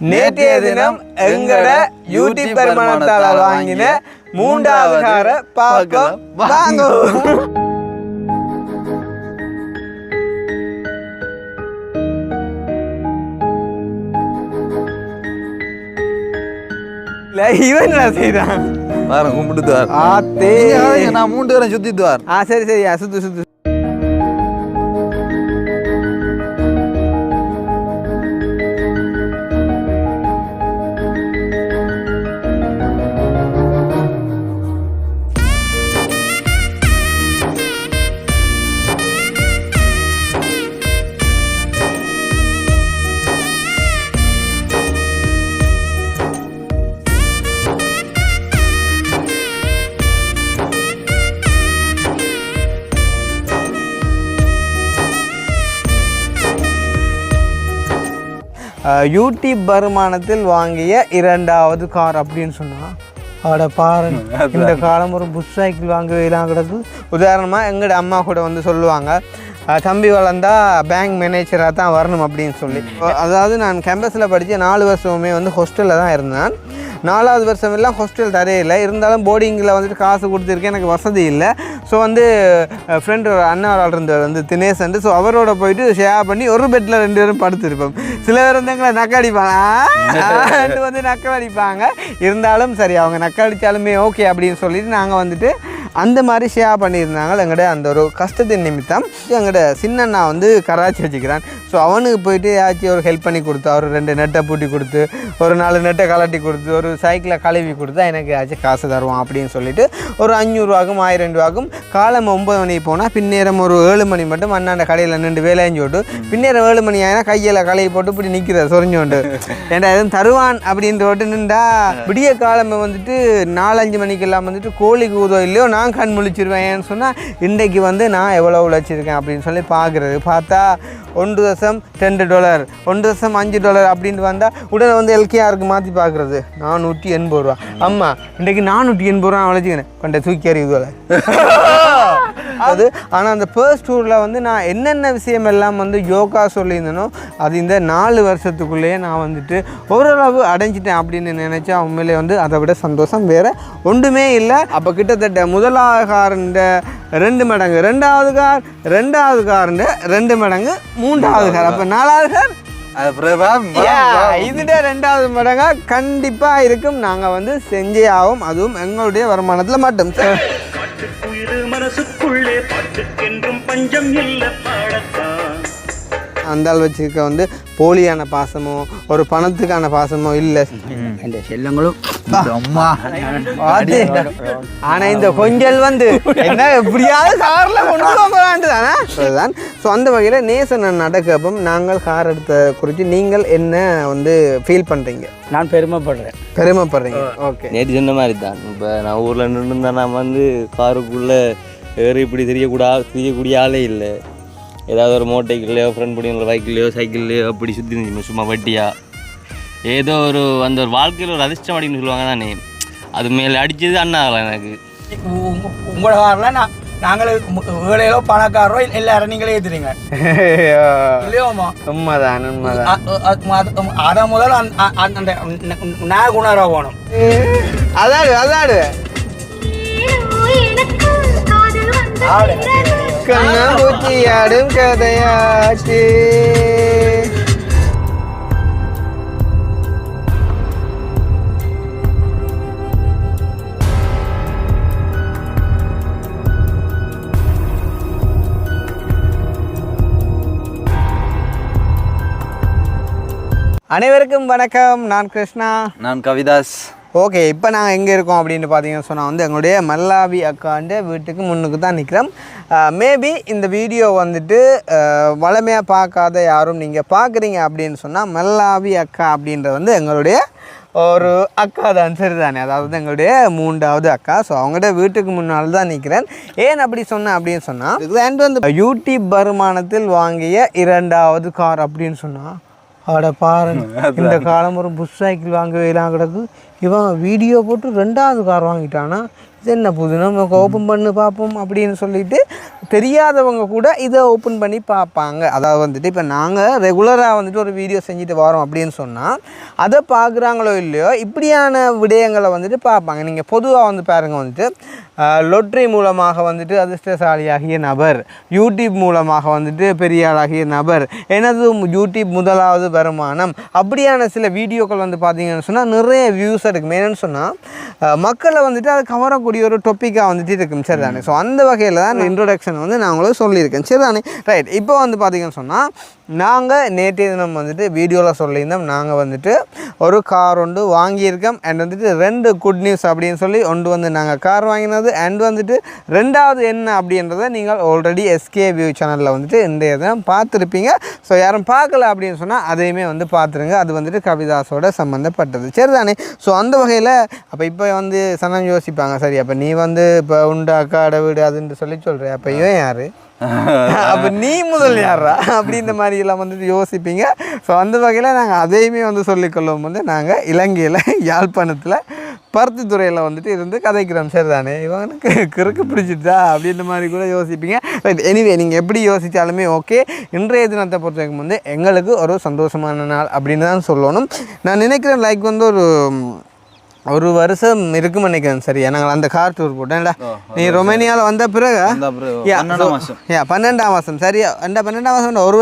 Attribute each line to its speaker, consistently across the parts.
Speaker 1: நேற்றைய தினம் எங்கட யூடியூப் பெருமானத்தால் வாங்கின மூன்றாவது காரை பார்க்க வாங்க. இவன் செய்தான்
Speaker 2: பாருங்க கும்பிட்டு நான் 3 பேரும் சுத்திட்டு வார்.
Speaker 1: சரி சரி சுத்து சுத்து. யூடியூப் வருமானத்தில் வாங்கிய 2வது கார் அப்படின்னு சொன்னால் அவட பாருங்க, இந்த காலம் ஒரு புஷ் சைக்கிள் வாங்குவதெல்லாம் கிடக்கு. உதாரணமாக எங்களோட அம்மா கூட வந்து சொல்லுவாங்க, தம்பி வளர்ந்தா பேங்க் மேனேஜராக தான் வரணும் அப்படின்னு சொல்லி. அதாவது நான் கேம்பஸில் படித்த 4 வருஷமுமே வந்து ஹாஸ்டலில் தான் இருந்தேன். 4வது வருஷம் எல்லாம் ஹாஸ்டல் தரையில்லை, இருந்தாலும் போர்டிங்கில் வந்துட்டு காசு கொடுத்துருக்கேன், எனக்கு வசதி இல்லை. ஸோ வந்து ஃப்ரெண்டு ஒரு அண்ணா இருந்தவர் வந்து தினேஷ், ஸோ அவரோட போயிட்டு ஷேர் பண்ணி ஒரு பெட்டில் 2 பேரும் படுத்துருப்போம். சில பேர் வந்து எங்களை நக்கடிப்பாங்க, வந்து நக்கடிப்பாங்க. இருந்தாலும் சரி, அவங்க நக்கடித்தாலுமே ஓகே அப்படின்னு சொல்லிட்டு நாங்கள் வந்துட்டு அந்த மாதிரி ஷேர் பண்ணியிருந்தாங்க. எங்கள்ட அந்த ஒரு கஷ்டத்தின் நிமித்தம் எங்கள்ட சின்னண்ணா வந்து கராச்சி வச்சுக்கிறான். ஸோ அவனுக்கு போயிட்டு ஏதாச்சும் ஒரு ஹெல்ப் பண்ணி கொடுத்தா, ஒரு 2 நெட்டை பூட்டி கொடுத்து, ஒரு 4 நெட்டை கலட்டி கொடுத்து, ஒரு சைக்கிளை கழுவி கொடுத்தா எனக்கு ஏதாச்சும் காசு தருவான் அப்படின்னு சொல்லிட்டு ஒரு 500 ரூபாக்கும் 1000 ரூபாக்கும் காலம் 9 மணிக்கு போனால் பின்னேரம் ஒரு 7 மணி மட்டும் அண்ணாண்ட கடையில் நின்று வேலைஞ்சு விட்டு பின்னேரம் 7 மணி ஆகினா கையில் களையை போட்டு இப்படி நிற்கிற சொரிஞ்சோண்டு ஏன்டா எதுவும் தருவான் அப்படின்னு போட்டு நின்றா விடிய காலமை வந்துட்டு 4-5 மணிக்கெல்லாம் வந்துட்டு கோழிக்கு ஊதோ இல்லையோ நான் கண் முழிச்சிருவேன். ஏன்னு சொன்னால் இன்றைக்கு வந்து நான் எவ்வளோ உழைச்சிருக்கேன் அப்படின்னு சொல்லி பார்க்குறது. பார்த்தா $1.2 $1.5 அப்படின்ட்டு வந்தால் உடனே வந்து எல்கேஆருக்கு மாற்றி பார்க்குறது 480 ரூபா. அம்மா இன்றைக்கு 480 ரூபா உழைச்சிக்கிறேன் கொண்ட தூக்கி அறிவுல அது. ஆனால் அந்த ஃபர்ஸ்ட் டூரில் வந்து நான் என்னென்ன விஷயம் எல்லாம் வந்து யோகா சொல்லியிருந்தேனோ அது இந்த 4 வருஷத்துக்குள்ளேயே நான் வந்துட்டு ஓரளவு அடைஞ்சிட்டேன் அப்படின்னு நினச்சா உண்மையிலே வந்து அதை விட சந்தோஷம் வேறு ஒன்றுமே இல்லை. அப்போ கிட்டத்தட்ட முதலாவது காரண்ட 2 மடங்கு, 2வது கார் 2வது காரண்ட 2 மடங்கு, 3வது கார், அப்போ 4வது கார் இதுட 2வது மடங்கா கண்டிப்பாக இருக்கும். நாங்கள் வந்து செஞ்சே ஆகும், அதுவும் எங்களுடைய வருமானத்தில் மட்டும். மனசுக்குள்ளே பாட்டுக்கென்றும் பஞ்சம் இல்லை பாடத்தான். அந்த ஆள் வச்சுக்க வந்து போலியான பாசமோ ஒரு பணத்துக்கான பாசமோ இல்லை. செல்லங்களும் ஆனா இந்த கொஞ்சல் வந்து என்ன எப்படியாவது கார்ல கொண்டு போகலான்ட்டு தானே அதுதான். ஸோ அந்த வகையில் நேசன் நடக்கப்போ நாங்கள் கார் எடுத்த குறித்து நீங்கள் என்ன வந்து ஃபீல் பண்ணுறீங்க?
Speaker 3: நான் பெருமைப்படுறீங்க. ஓகே,
Speaker 4: நேற்று சொன்ன மாதிரி தான். இப்போ நான் ஊரில் நின்று நான் வந்து காருக்குள்ளே வேறு இப்படி தெரியக்கூடிய ஆளே இல்லை. ஏதாவது ஒரு மோட்டைக்குள்ளேயோ ஃப்ரெண்ட் பிடிங்கிற பைக்கிலையோ சைக்கிள்லையோ அப்படி சுற்றி இருந்துச்சு சும்மா வட்டியா ஏதோ ஒரு அந்த ஒரு வாழ்க்கையில் ஒரு அதிர்ஷ்டம் அப்படின்னு சொல்லுவாங்க தானே, அது மேலே அடித்தது அண்ணாகலாம் எனக்கு.
Speaker 3: உங்களோட காரில் நாங்களே ஏழையோ பணக்காரரோ எல்லாரும் நீங்களே ஏற்றுறீங்க இல்லையோமா?
Speaker 1: உண்மைதான்.
Speaker 3: அதை முதல்ல அந்த நான் குணராக போகணும்.
Speaker 1: அதாடு கண்ணாம்பூச்சியாடும் கதையாச்சு. அனைவருக்கும் வணக்கம். நான் கிருஷ்ணா.
Speaker 2: நான் கவிதாஸ்.
Speaker 1: ஓகே, இப்போ நாங்கள் எங்கே இருக்கோம் அப்படின்னு பார்த்தீங்கன்னு சொன்னால் வந்து எங்களுடைய மல்லாவி அக்காண்ட வீட்டுக்கு முன்னுக்கு தான் நிற்கிறோம். மேபி இந்த வீடியோ வந்துட்டு வளமையாக பார்க்காத யாரும் நீங்கள் பார்க்குறீங்க அப்படின்னு சொன்னால் மல்லாவி அக்கா அப்படின்றது வந்து எங்களுடைய ஒரு அக்கா தான், சரிதானே? அதாவது எங்களுடைய 3வது அக்கா. ஸோ அவங்கள்ட்ட வீட்டுக்கு முன்னால் தான் நிற்கிறேன். ஏன் அப்படி சொன்னேன் அப்படின்னு சொன்னால் அண்ட் வந்து யூடியூப் வருமானத்தில் வாங்கிய 2வது கார் அப்படின்னு சொன்னால் அவட பாருங்க, இந்த காலம் ஒரு புஷ் சைக்கிள் வாங்குவதெல்லாம் கிடக்கு. இவன் வீடியோ போட்டு 2வது கார் வாங்கிட்டானா இது என்ன புது நம்ம ஓப்பன் பண்ணி பார்ப்போம் அப்படின்னு சொல்லிட்டு தெரியாதவங்க கூட இதை ஓப்பன் பண்ணி பார்ப்பாங்க. அதாவது வந்துட்டு இப்போ நாங்கள் ரெகுலராக வந்துட்டு ஒரு வீடியோ செஞ்சுட்டு வரோம் அப்படின்னு சொன்னால் அதை பார்க்குறாங்களோ இல்லையோ இப்படியான விடயங்களை வந்துட்டு பார்ப்பாங்க. நீங்கள் பொதுவாக வந்து பாருங்கள் வந்துட்டு லொட்ரி மூலமாக வந்துட்டு அதிர்ஷ்டசாலியாகிய நபர், யூடியூப் மூலமாக வந்துட்டு பெரிய ஆளாகிய நபர், எனது யூடியூப் முதலாவது வருமானம், அப்படியான சில வீடியோக்கள் வந்து பார்த்தீங்கன்னு சொன்னால் நிறைய வியூஸ் இருக்கும். என்னென்னு சொன்னால் மக்களை வந்துட்டு அது கவரக்கூடிய ஒரு டாப்பிக்காக வந்துட்டு இருக்கும். சரி தானே? ஸோ அந்த வகையில் தான் இன்ட்ரோடக்ஷன் வந்து நான் உங்களுக்கு சொல்லியிருக்கேன். சரி தானே? ரைட். இப்போ வந்து பார்த்தீங்கன்னு சொன்னால் நாங்கள் நேற்றைய தினம் வந்துட்டு வீடியோவில் சொல்லியிருந்தோம், நாங்கள் வந்துட்டு ஒரு கார் ஒன்று வாங்கியிருக்கோம். அண்ட் வந்துட்டு 2 குட் நியூஸ் அப்படின்னு சொல்லி ஒன்று வந்து நாங்கள் கார் வாங்கினது, அண்ட் வந்துட்டு 2வது என்ன அப்படின்றத நீங்கள் ஆல்ரெடி எஸ்கே வியூ சேனலில் வந்துட்டு இன்றைய தினம் பார்த்துருப்பீங்க. ஸோ யாரும் பார்க்கல அப்படின்னு சொன்னால் அதையுமே வந்து பார்த்துருங்க. அது வந்துட்டு கவிதாஸோட சம்மந்தப்பட்டது. சரி தானே? ஸோ அந்த வகையில் அப்போ இப்போ வந்து சனம் யோசிப்பாங்க, சரி அப்போ நீ வந்து இப்போ உண்டு அக்காட வீடு அதுன்னு சொல்லி சொல்கிற, அப்போ இவன் யார், அப்போ நீ முதல் யாரா அப்படின்ற மாதிரிலாம் வந்துட்டு யோசிப்பீங்க. ஸோ அந்த வகையில் நாங்கள் அதையுமே வந்து சொல்லிக்கொள்ளும் வந்து நாங்கள் இலங்கையில் யாழ்ப்பாணத்தில் பருத்தித்துறையில் வந்துட்டு இருந்து கதைக்கிறோம். சரி தானே? இவனுக்கு கிறுக்கு பிடிச்சிட்டா அப்படின்ற மாதிரி கூட யோசிப்பீங்க. ரைட். எனிவே நீங்கள் எப்படி யோசித்தாலுமே ஓகே. இன்றைய தினத்தை பொறுத்த வரைக்கும் வந்து எங்களுக்கு ஒரு சந்தோஷமான நாள் அப்படின்னு தான் சொல்லணும். நான் நினைக்கிறேன் லைக் வந்து ஒரு வருஷம் இருக்குன்னு நினைக்கிறேன். சரியா? நாங்கள் அந்த கார் டூர் போட்டேன்ல, நீ ரொமேனியாவில் வந்த பிறகு 12ஆம் மாதம். சரியா? அந்த 12ஆம் மாதம் ஒரு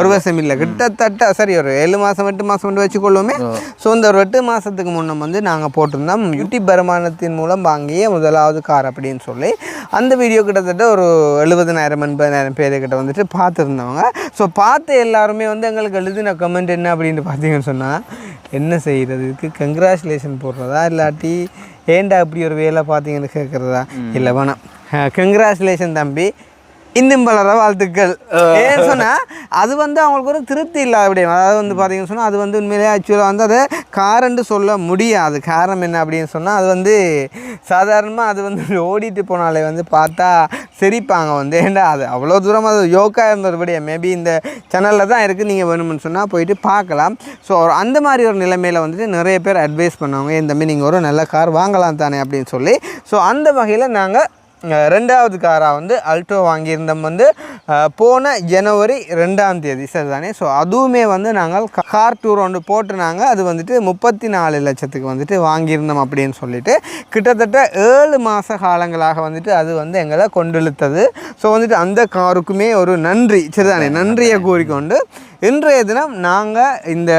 Speaker 1: வருஷம் இல்லை கிட்டத்தட்ட சரி ஒரு 7 மாதம் 8 மாதம் கொண்டு வச்சுக்கொள்ளுமே. ஸோ இந்த ஒரு 8 மாதத்துக்கு முன்னே வந்து நாங்கள் போட்டிருந்தோம் யூடியூப் வருமானத்தின் மூலம் வாங்கிய முதலாவது கார் அப்படின்னு சொல்லி. அந்த வீடியோ கிட்டத்தட்ட ஒரு 70,000 80,000 பேர்கிட்ட வந்துட்டு பார்த்துருந்தவங்க. ஸோ பார்த்து எல்லாருமே வந்து எங்களுக்கு எழுதின கமெண்ட் என்ன அப்படின்னு பார்த்தீங்கன்னு சொன்னால், என்ன செய்கிறது, இதுக்கு கங்க்ராச்சுலேஷன் போடுறதா இல்லாட்டி ஏண்டா இப்படி ஒரு வேலை பார்த்தீங்கன்னு கேட்குறதா? இல்லை வேணாம், கங்க்ராச்சுலேஷன் தம்பி, இன்னும் பலர வாழ்த்துக்கள். ஏன்னு சொன்னால் அது வந்து அவங்களுக்கு ஒரு திருப்தி இல்லாத விடயம். அதாவது வந்து பார்த்தீங்கன்னு சொன்னால் அது வந்து உண்மையிலே ஆக்சுவலாக வந்து அதை காரண்டு சொல்ல முடியாது. காரணம் என்ன அப்படின்னு சொன்னால் அது வந்து சாதாரணமாக அது வந்து ஓடிட்டு போனாலே வந்து பார்த்தா சிரிப்பாங்க வந்து, ஏண்டா அது அவ்வளோ தூரம் அது யோக்கா இருந்தது விடயம். மேபி இந்த சேனலில் தான் இருக்குது, நீங்கள் வேணும்னு சொன்னால் போயிட்டு பார்க்கலாம். ஸோ அந்த மாதிரி ஒரு நிலைமையில் வந்துட்டு நிறைய பேர் அட்வைஸ் பண்ணுவாங்க, இந்த மாதிரி நீங்கள் ஒரு நல்ல கார் வாங்கலாம் தானே அப்படின்னு சொல்லி. ஸோ அந்த வகையில் நாங்கள் 2வது காராக வந்து அல்டோ வாங்கியிருந்தோம் வந்து போன ஜனவரி 2ஆம் தேதி. சரி தானே? ஸோ அதுவுமே வந்து நாங்கள் கார் டூர் ஒன்று போட்டுனாங்க. அது வந்துட்டு 34 லட்சத்துக்கு வந்துட்டு வாங்கியிருந்தோம் அப்படின்னு சொல்லிட்டு கிட்டத்தட்ட 7 மாத காலங்களாக வந்துட்டு அது வந்து எங்களை கொண்டெழுத்தது. ஸோ வந்துட்டு அந்த காருக்குமே ஒரு நன்றி. சரி தானே? நன்றியை கூறிக்கொண்டு இன்றைய தினம் நாங்கள் இந்த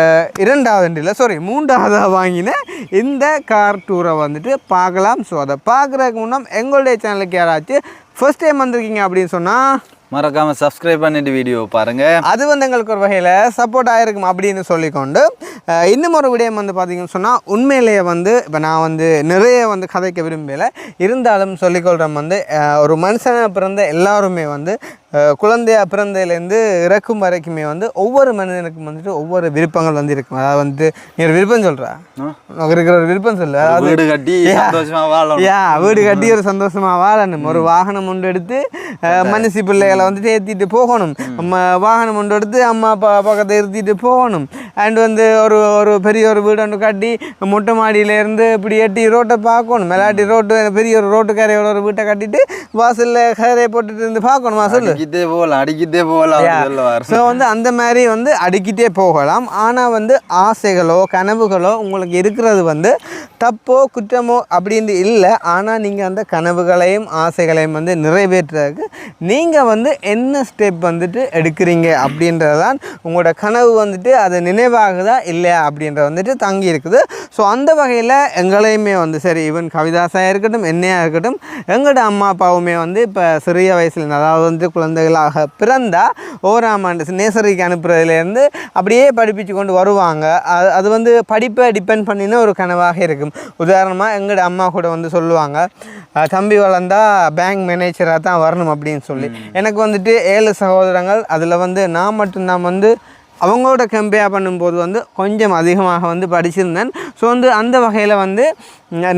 Speaker 1: 3வது வாங்கின இந்த கார் டூரை வந்துட்டு பார்க்கலாம். ஸோ அதை பார்க்குறதுக்கு முன்னாடி எங்களுடைய சேனலுக்கு யாராச்சும் ஃபர்ஸ்ட் டைம் வந்திருக்கீங்க அப்படின்னு சொன்னால்
Speaker 2: மறக்காம சப்ஸ்கிரைப் பண்ணிட்டு வீடியோ பாருங்க.
Speaker 1: அது வந்து எங்களுக்கு ஒரு வகையில் சப்போர்ட் ஆகிருக்கும் அப்படின்னு சொல்லிக்கொண்டு இன்னும் ஒரு விடயம் வந்து பார்த்தீங்கன்னு சொன்னால் உண்மையிலேயே வந்து இப்போ நான் வந்து நிறைய வந்து கதைக்க விரும்பலை, இருந்தாலும் சொல்லிக்கொள்கிறோம் வந்து ஒரு மனுஷனாக பிறந்த எல்லாருமே வந்து குழந்தையாக பிறந்ததுலேருந்து இறக்கும் வரைக்குமே வந்து ஒவ்வொரு மனிதனுக்கும் வந்துட்டு ஒவ்வொரு விருப்பங்கள் வந்து இருக்கும். அதாவது வந்து நீ ஒரு விருப்பம் சொல்கிறா, இருக்கிற ஒரு விருப்பம் சொல்லு, அதாவது
Speaker 2: வீடு கட்டி சந்தோஷமாக வாழணும்.
Speaker 1: வீடு கட்டி ஒரு சந்தோஷமாக வாழணும், ஒரு வாகனம் ஒன்று எடுத்து மனுஷி பிள்ளைகளை வந்துட்டு ஏற்றிட்டு போகணும், வாகனம் ஒன்று எடுத்து அம்மா அப்பா பக்கத்தை ஏற்றிட்டு போகணும், அண்ட் வந்து ஒரு பெரிய ஒரு வீடு ஒன்று கட்டி மொட்டை மாடியிலேருந்து இப்படி எட்டி ரோட்டை பார்க்கணும், மெலாட்டி ரோட்டு பெரிய ஒரு ரோட்டு கரையோட ஒரு வீட்டை கட்டிட்டு வாசலில் கரையை போட்டுட்டு இருந்து பார்க்கணும். வாசல்
Speaker 2: அடிக்கிட்டே போகலாம்.
Speaker 1: ஸோ வந்து அந்த மாதிரி வந்து அடிக்கிட்டே போகலாம். ஆனால் வந்து ஆசைகளோ கனவுகளோ உங்களுக்கு இருக்கிறது வந்து தப்போ குற்றமோ அப்படின்னு இல்லை. ஆனால் நீங்கள் அந்த கனவுகளையும் ஆசைகளையும் வந்து நிறைவேற்றுறதுக்கு நீங்கள் வந்து என்ன ஸ்டெப் வந்துட்டு எடுக்கிறீங்க அப்படின்றது தான் உங்களோட கனவு வந்துட்டு அது நினைவாகுதா இல்லையா அப்படின்ற வந்துட்டு தங்கி இருக்குது. ஸோ அந்த வகையில் எங்களையுமே வந்து சரி ஈவன் கவிதாசாக இருக்கட்டும் என்னையாக இருக்கட்டும் எங்களோட அம்மா அப்பாவுமே வந்து இப்போ சிறிய வயசுல அதாவது வந்து குழந்தைகளாக பிறந்தால் 1ஆம் ஆண்டு நேசரிக்கு அனுப்புறதுலேருந்து அப்படியே படிப்பிச்சு கொண்டு வருவாங்க. அது வந்து படிப்பை டிபெண்ட் பண்ணின ஒரு கனவாக இருக்கும். உதாரணமாக எங்களோட அம்மா கூட வந்து சொல்லுவாங்க, தம்பி வளர்ந்தா பேங்க் மேனேஜராக தான் வரணும் அப்படின்னு சொல்லி. எனக்கு வந்துட்டு 7 சகோதரங்கள், அதில் வந்து நான் மட்டும்தான் வந்து அவங்களோட கம்பேர் பண்ணும்போது வந்து கொஞ்சம் அதிகமாக வந்து படிச்சிருந்தேன். ஸோ வந்து அந்த வகையில் வந்து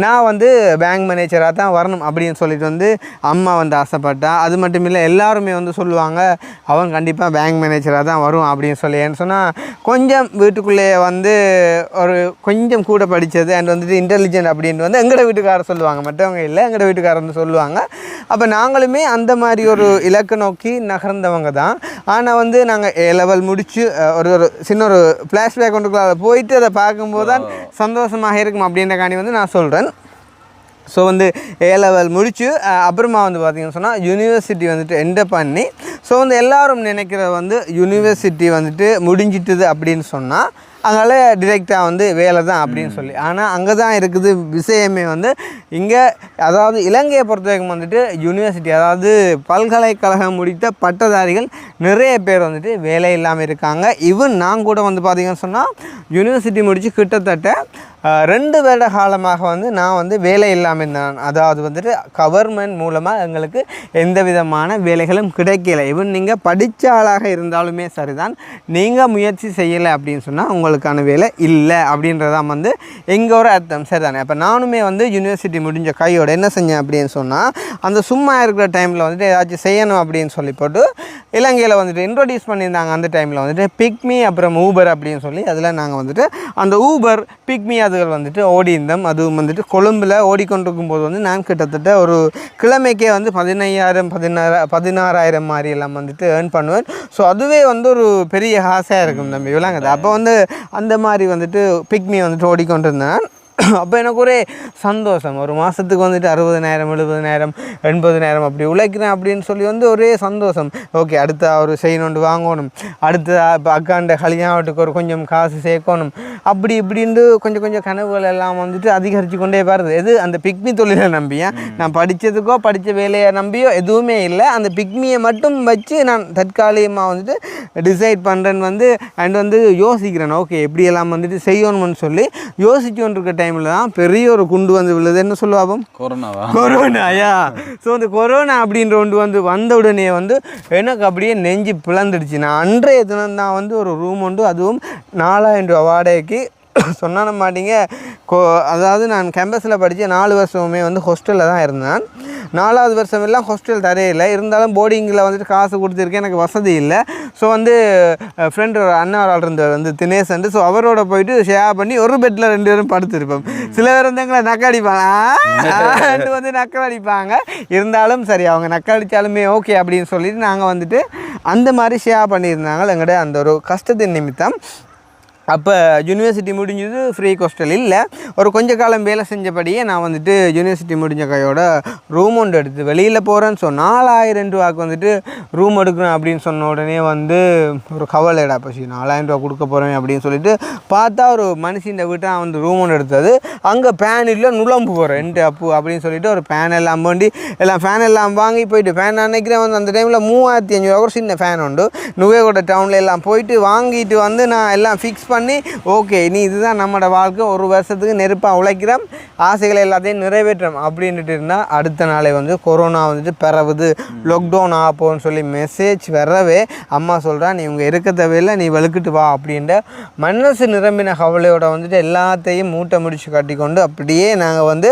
Speaker 1: நான் வந்து பேங்க் மேனேஜராக தான் வரணும் அப்படின்னு சொல்லிட்டு வந்து அம்மா வந்து ஆசைப்பட்டா. அது மட்டும் இல்லை எல்லாருமே வந்து சொல்லுவாங்க அவன் கண்டிப்பாக பேங்க் மேனேஜராக தான் வரும் அப்படின்னு சொல்லி. ஏன்னு சொன்னால் கொஞ்சம் வீட்டுக்குள்ளேயே வந்து ஒரு கொஞ்சம் கூட படித்தது அண்ட் வந்துட்டு இன்டெலிஜென்ட் அப்படின்ட்டு வந்து எங்களோட வீட்டுக்காரர் சொல்லுவாங்க, மற்றவங்க இல்லை எங்களோட வீட்டுக்காரர் வந்து சொல்லுவாங்க. அப்போ நாங்களுமே அந்த மாதிரி ஒரு இலக்கை நோக்கி நகர்ந்தவங்க தான். ஆனால் வந்து நாங்கள் A level முடித்து ஒரு சின்ன ஒரு ஃப்ளாஷ்பேக் கொண்டுக்குள்ள போயிட்டு அதை பார்க்கும்போது தான் சந்தோஷமாக இருக்கும் அப்படின்றக்காண்டி வந்து நான் சொல்கிறேன். ஸோ வந்து A level முடித்து அப்புறமா வந்து பார்த்திங்கன்னு சொன்னால் யூனிவர்சிட்டி வந்துட்டு என்டர் பண்ணி, ஸோ வந்து எல்லோரும் நினைக்கிறது வந்து யூனிவர்சிட்டி வந்துட்டு முடிஞ்சிட்டுது அப்படின்னு சொன்னால் அதனால் டிரெக்டாக வந்து வேலை தான் அப்படின்னு சொல்லி. ஆனால் அங்கே தான் இருக்குது விஷயமே வந்து இங்கே, அதாவது இலங்கையை பொறுத்த வரைக்கும் வந்துட்டு யூனிவர்சிட்டி அதாவது பல்கலைக்கழகம் முடித்த பட்டதாரிகள் நிறைய பேர் வந்துட்டு வேலை இல்லாமல் இருக்காங்க. ஈவன் நான் கூட வந்து பார்த்திங்கன்னு சொன்னால் யூனிவர்சிட்டி முடித்து கிட்டத்தட்ட 2 வருட காலமாக வந்து நான் வந்து வேலை இல்லாமல் இருந்தேன். அதாவது வந்துட்டு கவர்மெண்ட் மூலமாக எங்களுக்கு எந்த விதமான வேலைகளும் கிடைக்கல. ஈவன் நீங்கள் படித்த ஆளாக இருந்தாலுமே சரிதான், நீங்கள் முயற்சி செய்யலை அப்படின்னு சொன்னால் உங்களுக்கான வேலை இல்லை அப்படின்றதான் வந்து எங்கள் ஒரு அர்த்தம். சரிதானே? அப்போ நானுமே வந்து யூனிவர்சிட்டி முடிஞ்ச கையோடு என்ன செஞ்சேன் அப்படின்னு சொன்னால், அந்த சும்மா இருக்கிற டைமில் வந்துட்டு ஏதாச்சும் செய்யணும் அப்படின்னு சொல்லி போட்டு இலங்கையில் வந்துட்டு இன்ட்ரோடியூஸ் பண்ணியிருந்தாங்க. அந்த டைமில் வந்துட்டு பிக்மி அப்புறம் ஊபர் அப்படின்னு சொல்லி அதில் நாங்கள் வந்துட்டு அந்த ஊபர் பிக்மி அதுகள் வந்துட்டு ஓடி இருந்தோம். அதுவும் வந்துட்டு கொழும்பில் ஓடிக்கொண்டிருக்கும் போது வந்து நான் கிட்டத்தட்ட ஒரு கிழமைக்கே வந்து 15,000 மாதிரி எல்லாம் வந்துட்டு ஏர்ன் பண்ணுவேன். ஸோ அதுவே வந்து ஒரு பெரிய ஆசையாக இருக்கும் தம்பி விளங்குது. அப்போ வந்து அந்த மாதிரி வந்துட்டு பிக்மி வந்துட்டு ஓடிக்கொண்டிருந்தேன். அப்போ எனக்கு ஒரே சந்தோஷம். ஒரு மாதத்துக்கு வந்துட்டு 60,000 70,000 80,000 அப்படி உழைக்கிறேன் அப்படின்னு சொல்லி வந்து ஒரே சந்தோஷம். ஓகே, அடுத்த ஒரு செய்யணுண்டு வாங்கணும், அடுத்த இப்போ அக்காண்ட கல்யாணத்துக்கு ஒரு கொஞ்சம் காசு சேர்க்கணும், அப்படி இப்படின்னு கொஞ்சம் கொஞ்சம் கனவுகள் எல்லாம் வந்துட்டு அதிகரித்து கொண்டே பாருது. எது அந்த பிக்மி தொழிலை நம்பியா, நான் படித்ததுக்கோ படித்த வேலையை நம்பியோ எதுவுமே இல்லை. அந்த பிக்மியை மட்டும் வச்சு நான் தற்காலிகமாக வந்துட்டு டிசைட் பண்ணுறேன்னு வந்து அண்ட் வந்து யோசிக்கிறேன். ஓகே, எப்படியெல்லாம் வந்துட்டு செய்யணும்னு சொல்லி யோசிச்சு கொண்டிருக்க டைமில் தான் பெரிய ஒரு குண்டு வந்து விழுது. என்ன சொல்லுவாவும், கொரோனாயா. ஸோ அந்த கொரோனா அப்படின்ற ஒன்று வந்து வந்த உடனே வந்து எனக்கு அப்படியே நெஞ்சு பிளந்துடுச்சு. நான் அன்றைய தினம் தான் வந்து ஒரு ரூம் உண்டு, அதுவும் 4,000 ரூபா வாடகைக்கு. சொன்ன மாட்டீங்க, அதாவது நான் கேம்பஸில் படித்த 4 வருஷமுமே வந்து ஹாஸ்டலில் தான் இருந்தேன். 4வது வருஷம் எல்லாம் ஹாஸ்டல் தரையில்லை, இருந்தாலும் போர்டிங்கில் வந்துட்டு காசு கொடுத்துருக்கேன், எனக்கு வசதி இல்லை. ஸோ வந்து ஃப்ரெண்டு ஒரு அண்ணா ஒரு ஆள் இருந்தார் வந்து தினேஷ். ஸோ அவரோட போயிட்டு ஷேர் பண்ணி ஒரு பெட்டில் 2 பேரும் படுத்துருப்போம். சில பேர் வந்து எங்களை நக்கடிப்பாங்க வந்து நக்கடிப்பாங்க. இருந்தாலும் சரி, அவங்க நக்கடித்தாலுமே ஓகே அப்படின்னு சொல்லிட்டு நாங்கள் வந்துட்டு அந்த மாதிரி ஷேர் பண்ணியிருந்தாங்க எங்கள்கிட்ட அந்த ஒரு கஷ்டத்தின் நிமித்தம். அப்போ யூனிவர்சிட்டி முடிஞ்சது ஃப்ரீ ஹாஸ்டல் இல்லை, ஒரு கொஞ்ச காலம் வேலை செஞ்சபடியே நான் வந்துட்டு யூனிவர்சிட்டி முடிஞ்ச கையோட ரூம் ஒன்று எடுத்து வெளியில் போகிறேன்னு. ஸோ 4,000 ரூபாய்க்கு வந்துட்டு ரூம் எடுக்கணும் அப்படின்னு சொன்ன உடனே வந்து ஒரு கவலைடா பசி, 4,000 ரூபா கொடுக்க போகிறேன் அப்படின்னு சொல்லிட்டு பார்த்தா ஒரு மனுஷன் வீட்டை வந்து ரூம் ஒன்று எடுத்தது. அங்கே பேன் இல்லை, நுழம்பு போகிறேன் 2 அப்பு அப்படின்னு சொல்லிட்டு ஒரு பேன் எல்லாம் வேண்டி எல்லாம் ஃபேன் எல்லாம் வாங்கி போயிட்டு ஃபேன் நினைக்கிறேன் வந்து அந்த டைமில் 3,500 ரூபா ஒரு சின்ன ஃபேன் உண்டு. நுவேகோட டவுனில் எல்லாம் போயிட்டு வாங்கிட்டு வந்து நான் எல்லாம் ஃபிக்ஸ் பண்ணி ஓகே நீ இதுதான் நம்மளோட வாழ்க்கை, ஒரு வருஷத்துக்கு நெருப்பாக உழைக்கிறோம், ஆசைகளை எல்லாத்தையும் நிறைவேற்றோம் அப்படின்ட்டு இருந்தால் அடுத்த நாளே வந்து கொரோனா வந்துட்டு பரவுது, லாக்டவுன் ஆகப்போன்னு சொல்லி மெசேஜ் வரவே அம்மா சொல்கிறா நீ உங்கள் இருக்க தேவையில்லை, நீ வெளுக்கிட்டு வா அப்படின்ற மனசு நிரம்பின கவலையோட வந்துட்டு எல்லாத்தையும் மூட்டை முடிச்சு கட்டிக்கொண்டு அப்படியே நாங்கள் வந்து